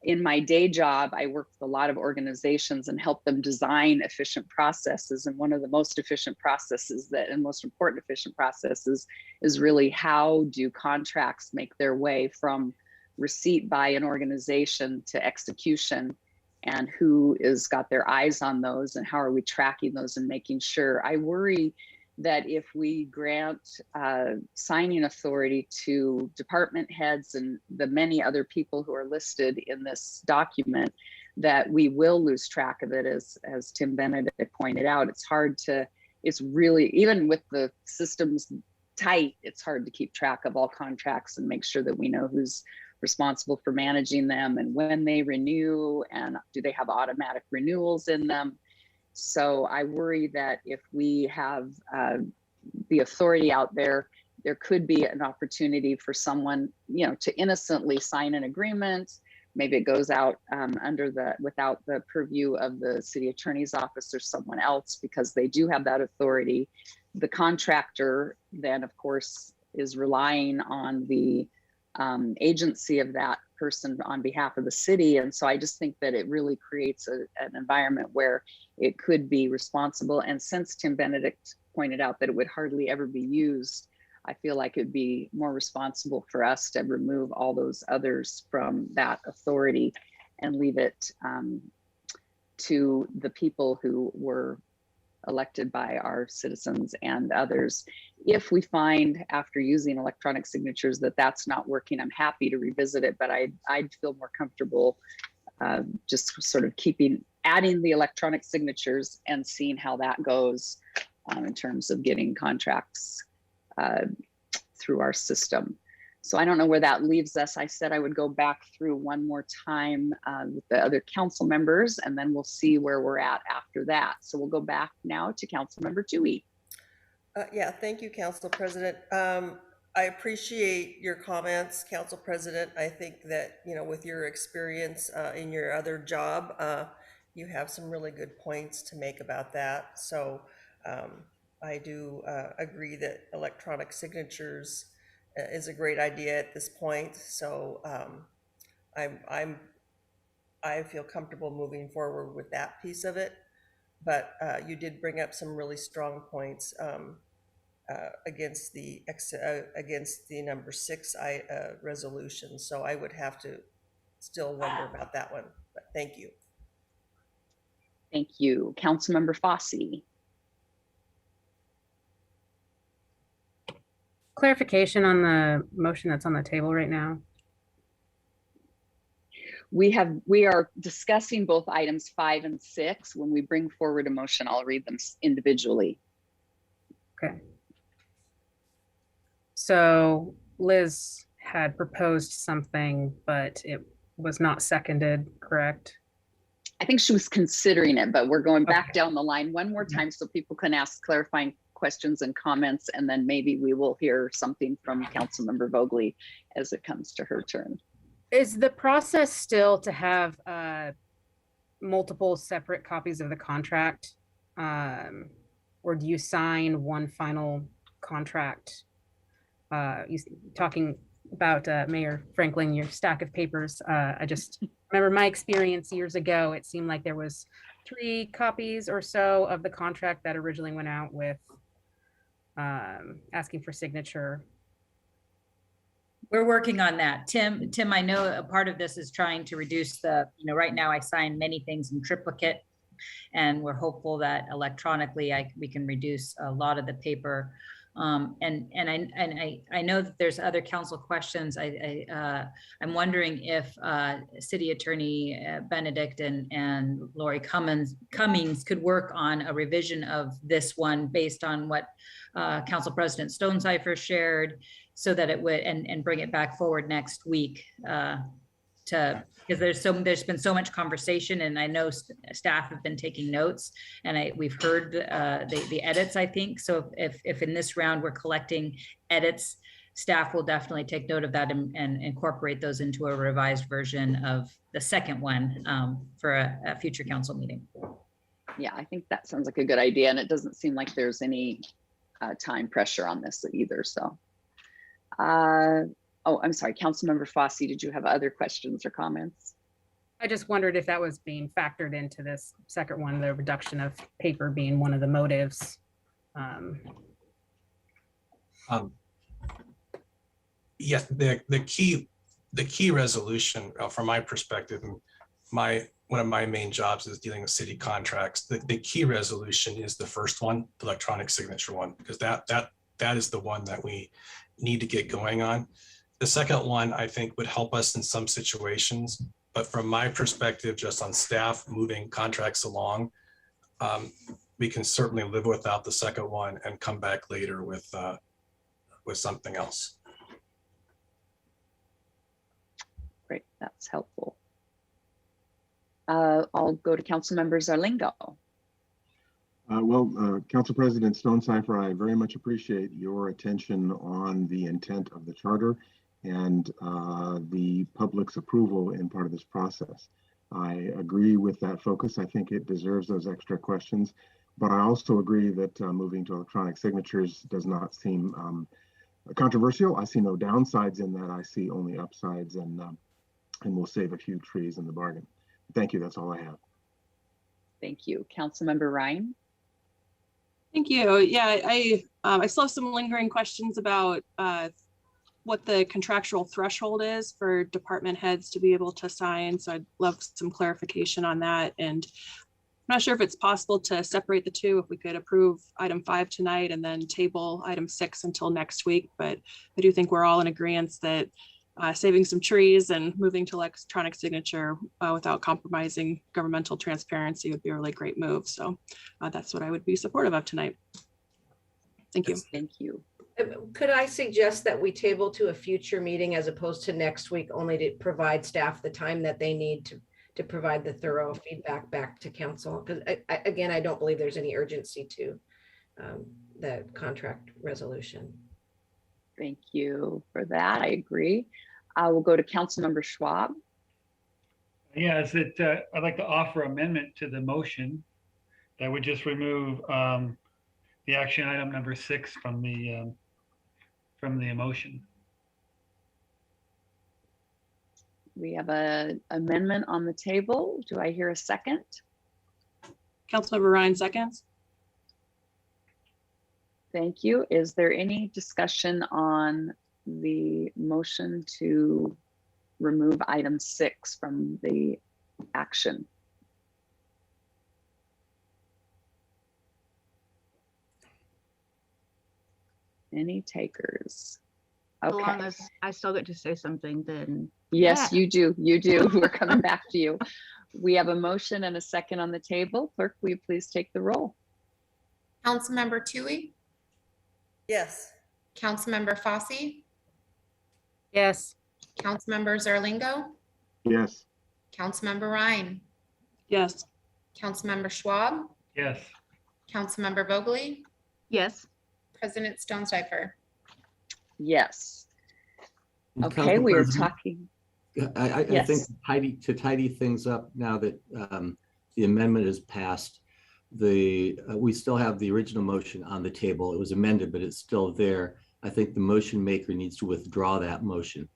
in my day job, I work with a lot of organizations and help them design efficient processes. And one of the most efficient processes and most important efficient processes is really how do contracts make their way from receipt by an organization to execution, and who is got their eyes on those, and how are we tracking those and making sure. I worry that if we grant signing authority to department heads and the many other people who are listed in this document, that we will lose track of it. As Tim Benedict pointed out, it's really, even with the systems tight, it's hard to keep track of all contracts and make sure that we know who's responsible for managing them and when they renew, and do they have automatic renewals in them. So I worry that if we have the authority out there, there could be an opportunity for someone, to innocently sign an agreement, maybe it goes out without the purview of the city attorney's office or someone else, because they do have that authority. The contractor then, of course, is relying on the agency of that person on behalf of the city. And so I just think that it really creates an environment where it could be responsible. And since Tim Benedict pointed out that it would hardly ever be used, I feel like it'd be more responsible for us to remove all those others from that authority and leave it to the people who were elected by our citizens and others. If we find after using electronic signatures that that's not working, I'm happy to revisit it, but I'd feel more comfortable just sort of adding the electronic signatures and seeing how that goes in terms of getting contracts through our system. So I don't know where that leaves us. I said I would go back through one more time with the other council members, and then we'll see where we're at after that. So we'll go back now to Council Member Toohey. Yeah, thank you, Council President. I appreciate your comments, Council President. I think that, with your experience in your other job, you have some really good points to make about that. So I do agree that electronic signatures is a great idea at this point. So I feel comfortable moving forward with that piece of it. But you did bring up some really strong points against the number 6 resolution. So I would have to still wonder about that one. But thank you. Thank you, Councilmember Fossey. Clarification on the motion that's on the table right now. We are discussing both items 5 and 6. When we bring forward a motion, I'll read them individually. Okay. So Liz had proposed something, but it was not seconded, correct? I think she was considering it, but we're going back down the line one more time so people can ask clarifying questions and comments, and then maybe we will hear something from Councilmember Vogely as it comes to her turn. Is the process still to have multiple separate copies of the contract, or do you sign one final contract? You talking about Mayor Franklin, your stack of papers. I just remember my experience years ago. It seemed like there was 3 copies or so of the contract that originally went out with asking for signature. We're working on that. Tim, I know a part of this is trying to reduce the, right now I sign many things in triplicate, and we're hopeful that electronically we can reduce a lot of the paper. And I know that there's other council questions. I'm wondering if City Attorney Benedict and Lori Cummings could work on a revision of this one based on what Council President Stonecipher shared, so that it would and bring it back forward next week because there's been so much conversation, and I know staff have been taking notes, and we've heard the edits, I think. So if in this round we're collecting edits, staff will definitely take note of that and incorporate those into a revised version of the second one for a future council meeting. Yeah, I think that sounds like a good idea, and it doesn't seem like there's any time pressure on this either. So, oh, I'm sorry, Councilmember Fossey, did you have other questions or comments? I just wondered if that was being factored into this second one, the reduction of paper being one of the motives. Yes, the key resolution from my perspective, one of my main jobs is dealing with city contracts. The key resolution is the first one, the electronic signature one, because that is the one that we need to get going on. The second one, I think, would help us in some situations, but from my perspective, just on staff moving contracts along, we can certainly live without the second one and come back later with something else. Great, that's helpful. I'll go to Councilmember Zarlingo. Council President Stonecipher, I very much appreciate your attention on the intent of the charter and the public's approval in part of this process. I agree with that focus. I think it deserves those extra questions, but I also agree that moving to electronic signatures does not seem controversial. I see no downsides in that. I see only upsides, and we'll save a few trees in the bargain. Thank you. That's all I have. Thank you. Councilmember Ryan. Thank you. Yeah, I still have some lingering questions about what the contractual threshold is for department heads to be able to sign. So I'd love some clarification on that. And I'm not sure if it's possible to separate the two, if we could approve item 5 tonight and then table item 6 until next week. But I do think we're all in agreement that saving some trees and moving to electronic signature without compromising governmental transparency would be a really great move. So that's what I would be supportive of tonight. Thank you. Thank you. Could I suggest that we table to a future meeting as opposed to next week, only to provide staff the time that they need to provide the thorough feedback back to council? Because again, I don't believe there's any urgency to the contract resolution. Thank you for that. I agree. I will go to Councilmember Schwab. Yeah, I'd like to offer amendment to the motion that would just remove the action item number 6 from the motion. We have an amendment on the table. Do I hear a second? Councilmember Ryan seconds. Thank you. Is there any discussion on the motion to remove item 6 from the action? Any takers? Okay. As long as I still get to say something, then yes, yeah. you do. You do. We're coming back to you. We have a motion and a second on the table. Clerk, will you please take the roll? Councilmember Tui, Yes. Councilmember Fosse, Yes. Councilmember Zarlingo, Yes. Councilmember Ryan, Yes. Councilmember Schwab, Yes. Councilmember Vogely, Yes. President Stonecipher. Yes. And Okay, Council we are President, talking. I Yes. think to tidy things up now that the amendment is passed, we still have the original motion on the table. It was amended, but it's still there. I think the motion maker needs to withdraw that motion.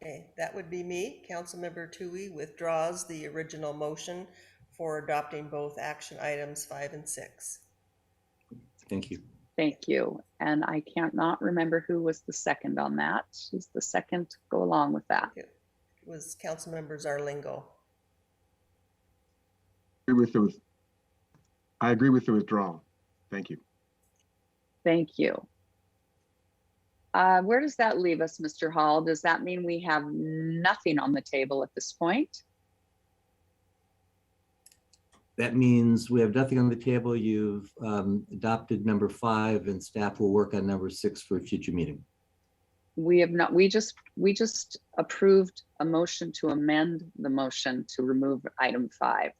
Okay, that would be me. Councilmember Tui withdraws the original motion for adopting both action items 5 and 6. Thank you. Thank you. And I can't not remember who was the second on that. Who's the second to go along with that? It was Councilmember Zarlingo. I agree with the withdrawal. Thank you. Thank you. Where does that leave us, Mr. Hall? Does that mean we have nothing on the table at this point? That means we have nothing on the table. You've adopted number 5 and staff will work on number 6 for a future meeting. We have not, we just approved a motion to amend the motion to remove item 5.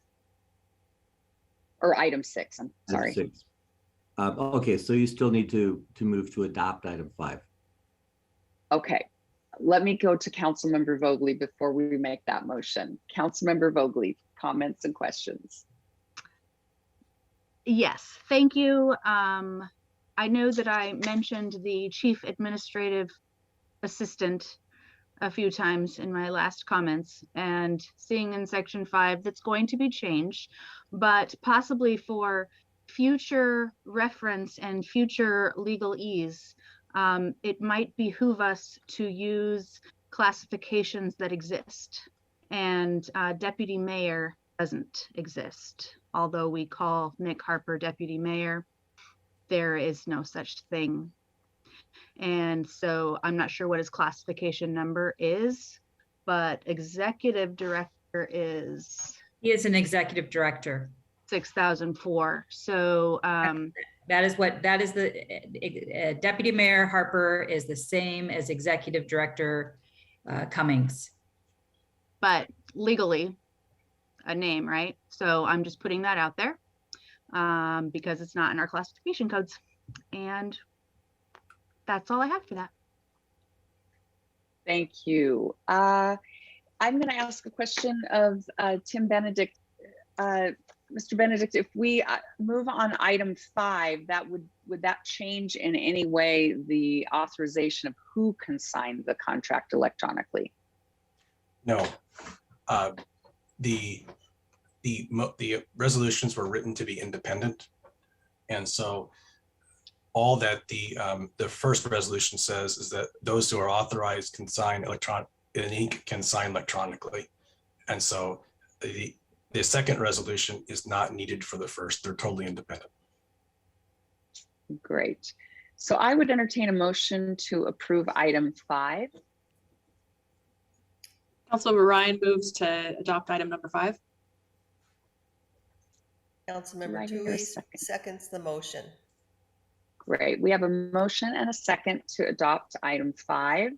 Or item 6, I'm sorry. 6. Okay, so you still need to move to adopt item 5. Okay, let me go to Councilmember Vogely before we make that motion. Councilmember Vogely, comments and questions. Yes, thank you. I know that I mentioned the chief administrative assistant a few times in my last comments, and seeing in section 5 that's going to be changed, but possibly for future reference and future legal ease, it might behoove us to use classifications that exist, and deputy mayor doesn't exist. Although we call Nick Harper deputy mayor, there is no such thing. And so I'm not sure what his classification number is, but executive director is. He is an executive director. 6004. So that is the deputy mayor Harper is the same as executive director Cummings. But legally a name, right? So I'm just putting that out there because it's not in our classification codes. And that's all I have for that. Thank you. I'm going to ask a question of Tim Benedict. Mr. Benedict, if we move on item 5, would that change in any way the authorization of who can sign the contract electronically? No. The resolutions were written to be independent, and so all that the first resolution says is that those who are authorized can sign can sign electronically, and so the second resolution is not needed for the first. They're totally independent. Great. So I would entertain a motion to approve item 5. Councilmember Ryan moves to adopt item number 5. Councilmember Toohey seconds the motion. Great. We have a motion and a second to adopt item 5.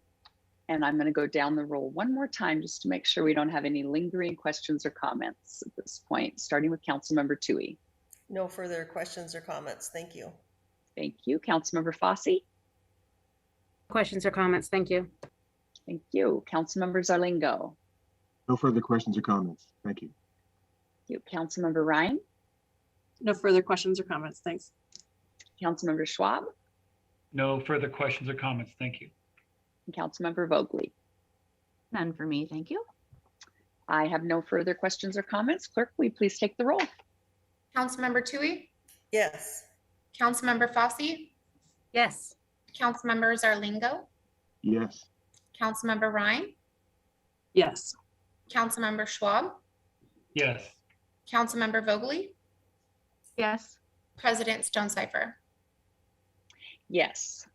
And I'm going to go down the roll one more time just to make sure we don't have any lingering questions or comments at this point, starting with Councilmember Toohey. No further questions or comments. Thank you. Thank you. Councilmember Fossey. Questions or comments? Thank you. Thank you. Councilmember Zarlingo. No further questions or comments. Thank you. Thank you. Councilmember Ryan. No further questions or comments. Thanks. Councilmember Schwab. No further questions or comments. Thank you. And Councilmember Vogely. None for me, thank you. I have no further questions or comments. Clerk, will you please take the roll? Councilmember Toohey, Yes. Councilmember Fossey, Yes. Councilmember Zarlingo, Yes. Councilmember Ryan, Yes. Councilmember Schwab, Yes. Councilmember Vogely, Yes. President Stonecipher. Yes.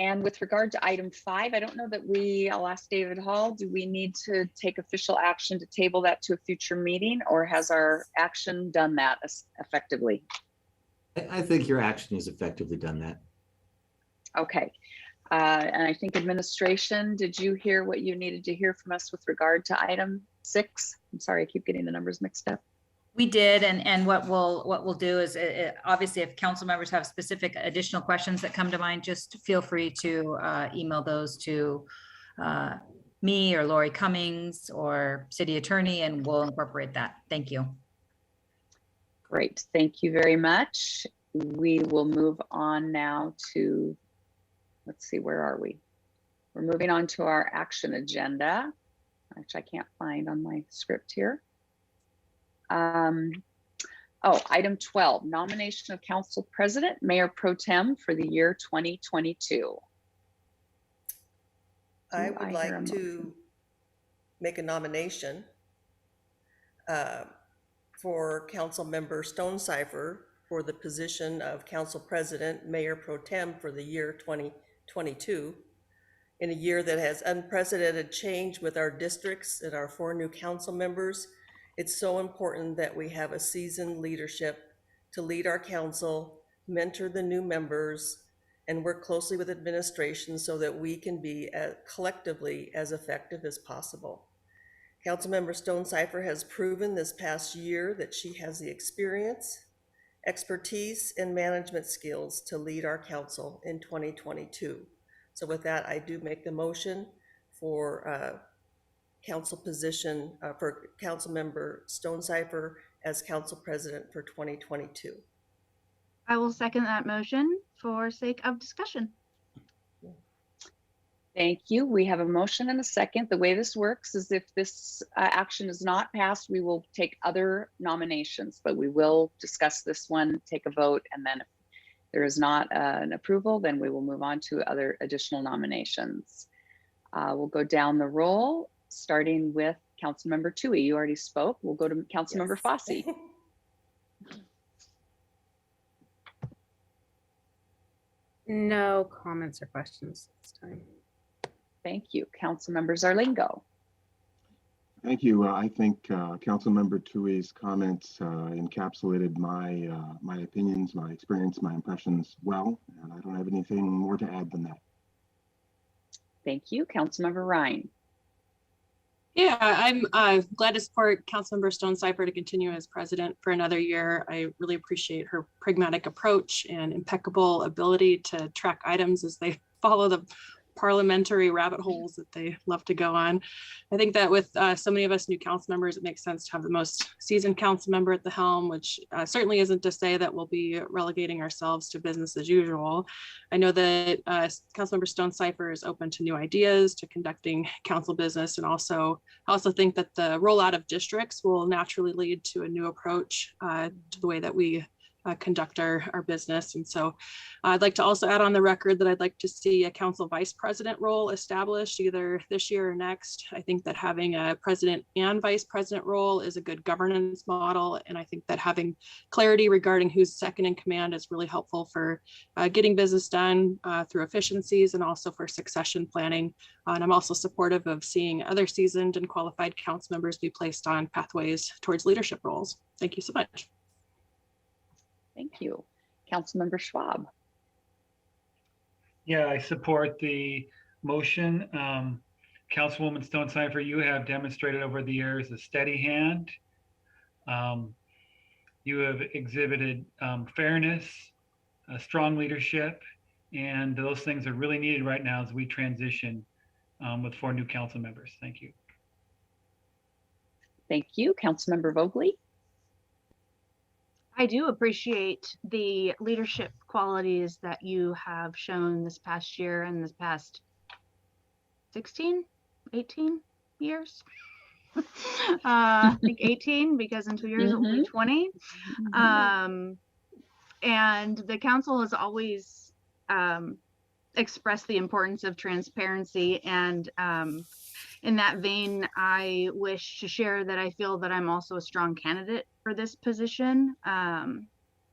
And with regard to item 5, I don't know that I'll ask David Hall, do we need to take official action to table that to a future meeting, or has our action done that effectively? I think your action has effectively done that. Okay. And I think administration, did you hear what you needed to hear from us with regard to item 6? I'm sorry, I keep getting the numbers mixed up. We did, and what we'll do is obviously if council members have specific additional questions that come to mind, just feel free to email those to me or Lori Cummings or city attorney, and we'll incorporate that. Thank you. Great, thank you very much. We will move on now to, let's see, where are we? We're moving on to our action agenda, which I can't find on my script here. Item 12, nomination of council president, mayor pro tem for the year 2022. I would like to make a nomination for council member Stonecipher for the position of council president, mayor pro tem for the year 2022. In a year that has unprecedented change with our districts and our 4 new council members, it's so important that we have a seasoned leadership to lead our council, mentor the new members, and work closely with administration so that we can be collectively as effective as possible. Councilmember Stonecipher has proven this past year that she has the experience, expertise, and management skills to lead our council in 2022. So with that, I do make the motion for council position for Councilmember Stonecipher as council president for 2022. I will second that motion for sake of discussion. Thank you. We have a motion and a second. The way this works is if this action is not passed, we will take other nominations, but we will discuss this one, take a vote, and then if there is not an approval, then we will move on to other additional nominations. We'll go down the roll, starting with Councilmember Toohey. You already spoke. We'll go to Councilmember Fossey. No comments or questions this time. Thank you. Councilmember Zarlingo. Thank you. I think Councilmember Toohey's comments encapsulated my opinions, my experience, my impressions well, and I don't have anything more to add than that. Thank you. Councilmember Ryan. Yeah, I'm glad to support Councilmember Stonecipher to continue as president for another year. I really appreciate her pragmatic approach and impeccable ability to track items as they follow the parliamentary rabbit holes that they love to go on. I think that with so many of us new council members, it makes sense to have the most seasoned council member at the helm, which certainly isn't to say that we'll be relegating ourselves to business as usual. I know that Councilmember Stonecipher is open to new ideas, to conducting council business, and I also think that the rollout of districts will naturally lead to a new approach to the way that we conduct our business. And so I'd like to also add on the record that I'd like to see a council vice president role established either this year or next. I think that having a president and vice president role is a good governance model. And I think that having clarity regarding who's second in command is really helpful for getting business done through efficiencies and also for succession planning. And I'm also supportive of seeing other seasoned and qualified council members be placed on pathways towards leadership roles. Thank you so much. Thank you. Councilmember Schwab. Yeah, I support the motion. Councilwoman Stonecipher, you have demonstrated over the years a steady hand. You have exhibited fairness, strong leadership, and those things are really needed right now as we transition with 4 new council members. Thank you. Thank you. Councilmember Vogely. I do appreciate the leadership qualities that you have shown this past year and this past 16, 18 years. I think 18, because in 2 years it will be 20. And the council has always expressed the importance of transparency. And in that vein, I wish to share that I feel that I'm also a strong candidate for this position.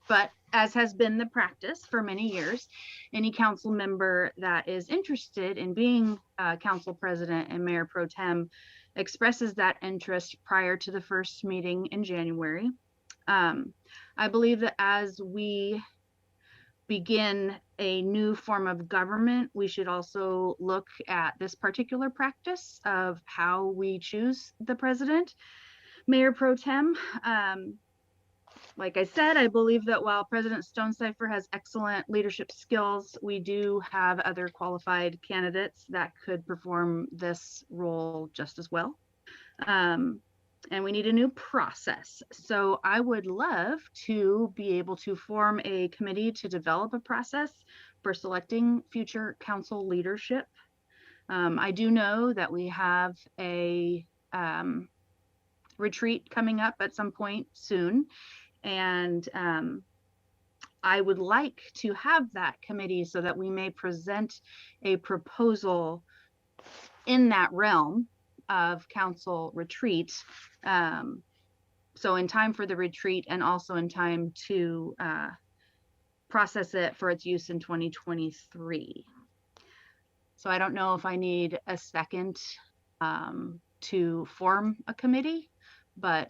But as has been the practice for many years, any council member that is interested in being council president and mayor pro tem expresses that interest prior to the first meeting in January. I believe that as we begin a new form of government, we should also look at this particular practice of how we choose the president, mayor pro tem. Like I said, I believe that while President Stonecipher has excellent leadership skills, we do have other qualified candidates that could perform this role just as well. And we need a new process. So I would love to be able to form a committee to develop a process for selecting future council leadership. I do know that we have a retreat coming up at some point soon. And I would like to have that committee so that we may present a proposal in that realm of council retreat. So in time for the retreat and also in time to process it for its use in 2023. So I don't know if I need a second to form a committee, but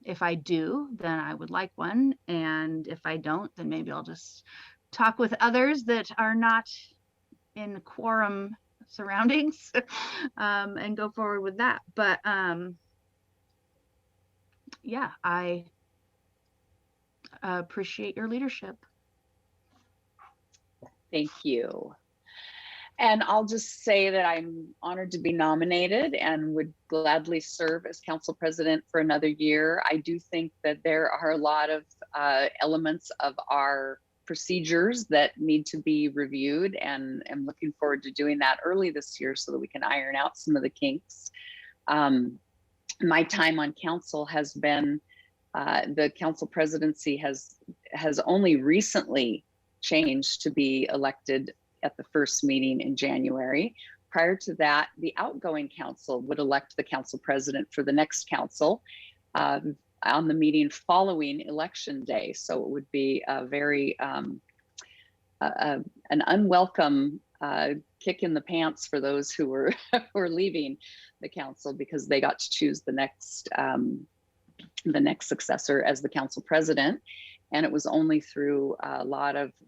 if I do, then I would like one. And if I don't, then maybe I'll just talk with others that are not in quorum surroundings and go forward with that. But yeah, I appreciate your leadership. Thank you. And I'll just say that I'm honored to be nominated and would gladly serve as council president for another year. I do think that there are a lot of elements of our procedures that need to be reviewed, and I'm looking forward to doing that early this year so that we can iron out some of the kinks. My time on council has been, the council presidency has only recently changed to be elected at the first meeting in January. Prior to that, the outgoing council would elect the council president for the next council on the meeting following election day. So it would be a very an unwelcome kick in the pants for those who were leaving the council, because they got to choose the next successor as the council president. And it was only through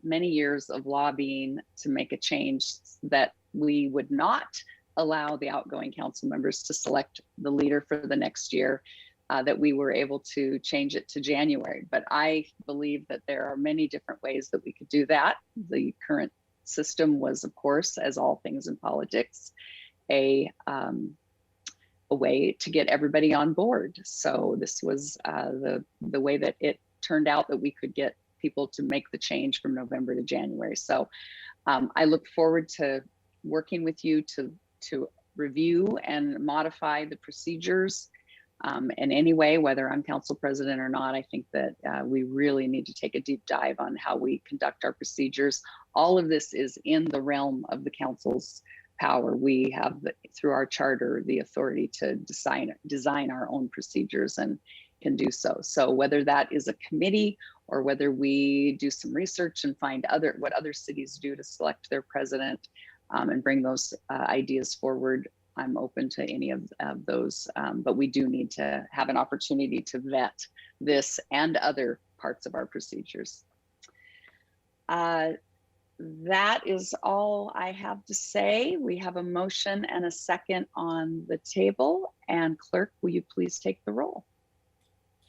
many years of lobbying to make a change that we would not allow the outgoing council members to select the leader for the next year, that we were able to change it to January. But I believe that there are many different ways that we could do that. The current system was, of course, as all things in politics, a way to get everybody on board. So this was the way that it turned out that we could get people to make the change from November to January. So I look forward to working with you to review and modify the procedures in any way, whether I'm council president or not. I think that we really need to take a deep dive on how we conduct our procedures. All of this is in the realm of the council's power. We have, through our charter, the authority to design our own procedures and can do so. So whether that is a committee or whether we do some research and find what other cities do to select their president and bring those ideas forward, I'm open to any of those, but we do need to have an opportunity to vet this and other parts of our procedures. That is all I have to say. We have a motion and a second on the table. And clerk, will you please take the roll?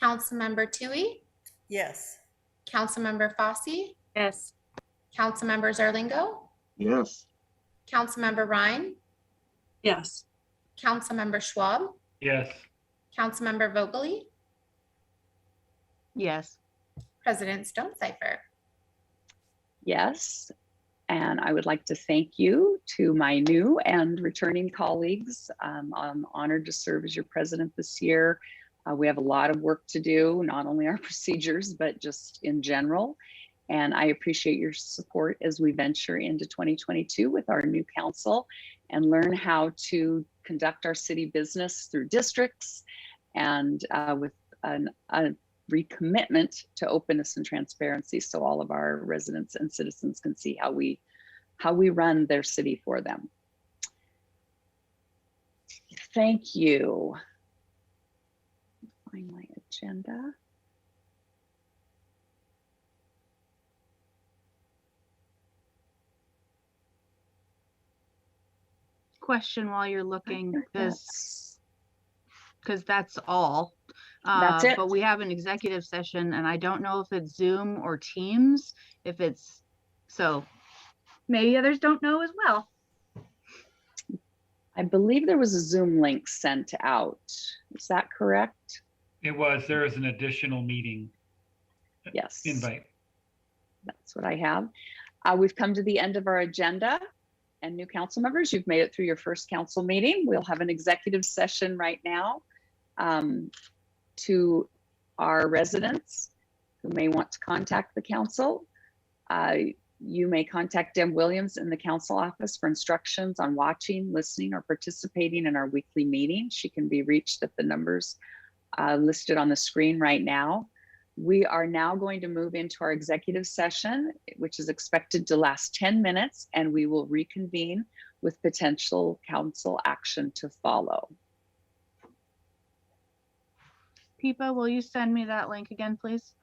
Councilmember Tui, Yes. Councilmember Fosse, Yes. Councilmember Zerlingo, Yes. Councilmember Ryan, Yes. Councilmember Schwab, Yes. Councilmember Vogely, Yes. President Stonecipher. Yes. And I would like to thank you to my new and returning colleagues. I'm honored to serve as your president this year. We have a lot of work to do, not only our procedures, but just in general. And I appreciate your support as we venture into 2022 with our new council and learn how to conduct our city business through districts and with a recommitment to openness and transparency, so all of our residents and citizens can see how we run their city for them. Thank you. Find my agenda. Question while you're looking, because that's all. That's it. But we have an executive session and I don't know if it's Zoom or Teams, so maybe others don't know as well. I believe there was a Zoom link sent out. Is that correct? There is an additional meeting. Yes. Invite. That's what I have. We've come to the end of our agenda. And new council members, you've made it through your first council meeting. We'll have an executive session right now. To our residents who may want to contact the council, you may contact Deb Williams in the council office for instructions on watching, listening, or participating in our weekly meeting. She can be reached at the numbers listed on the screen right now. We are now going to move into our executive session, which is expected to last 10 minutes, and we will reconvene with potential council action to follow. Pipa, will you send me that link again, please?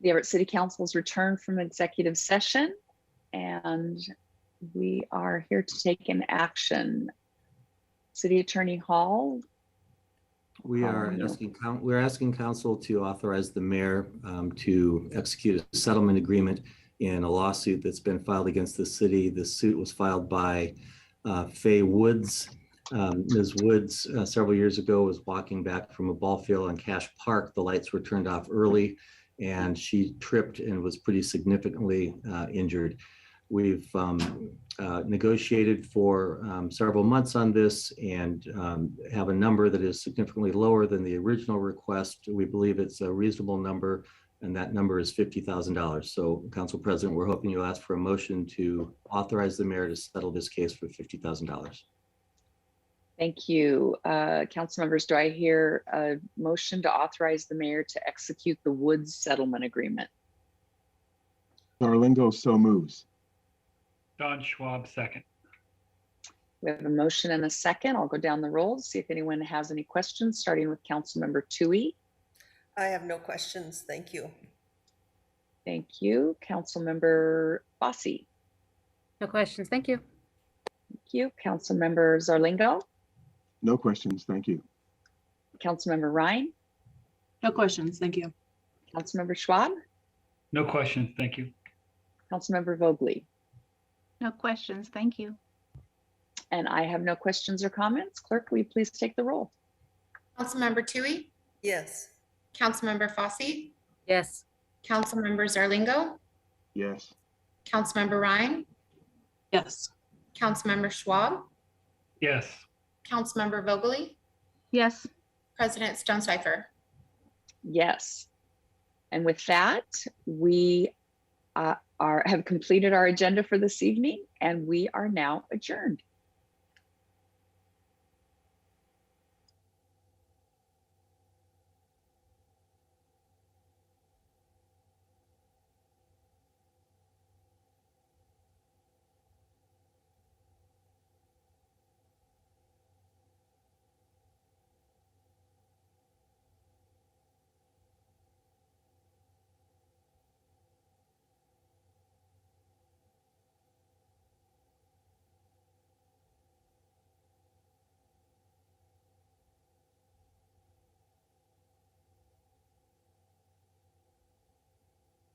The Everett City Council's returned from executive session, and we are here to take an action. City Attorney Hall. We're asking council to authorize the mayor to execute a settlement agreement in a lawsuit that's been filed against the city. The suit was filed by Faye Woods. Ms. Woods several years ago was walking back from a ball field on Cash Park. The lights were turned off early and she tripped and was pretty significantly injured. We've negotiated for several months on this and have a number that is significantly lower than the original request. We believe it's a reasonable number, and that number is $50,000. So, Council President, we're hoping you'll ask for a motion to authorize the mayor to settle this case for $50,000. Thank you. Council members, do I hear a motion to authorize the mayor to execute the Woods settlement agreement? Zarlingo so moves. Don Schwab, second. We have a motion and a second. I'll go down the roll, see if anyone has any questions, starting with Councilmember Toohey. I have no questions. Thank you. Thank you. Councilmember Fossey. No questions. Thank you. Thank you. Councilmember Zarlingo. No questions. Thank you. Councilmember Ryan. No questions. Thank you. Councilmember Schwab. No questions. Thank you. Councilmember Vogely. No questions. Thank you. And I have no questions or comments. Clerk, will you please take the roll? Councilmember Toohey, Yes. Councilmember Fossey, Yes. Councilmember Zarlingo, Yes. Councilmember Ryan, Yes. Councilmember Schwab, Yes. Councilmember Vogely, Yes. President Stonecipher. Yes. And with that, we have completed our agenda for this evening, and we are now adjourned.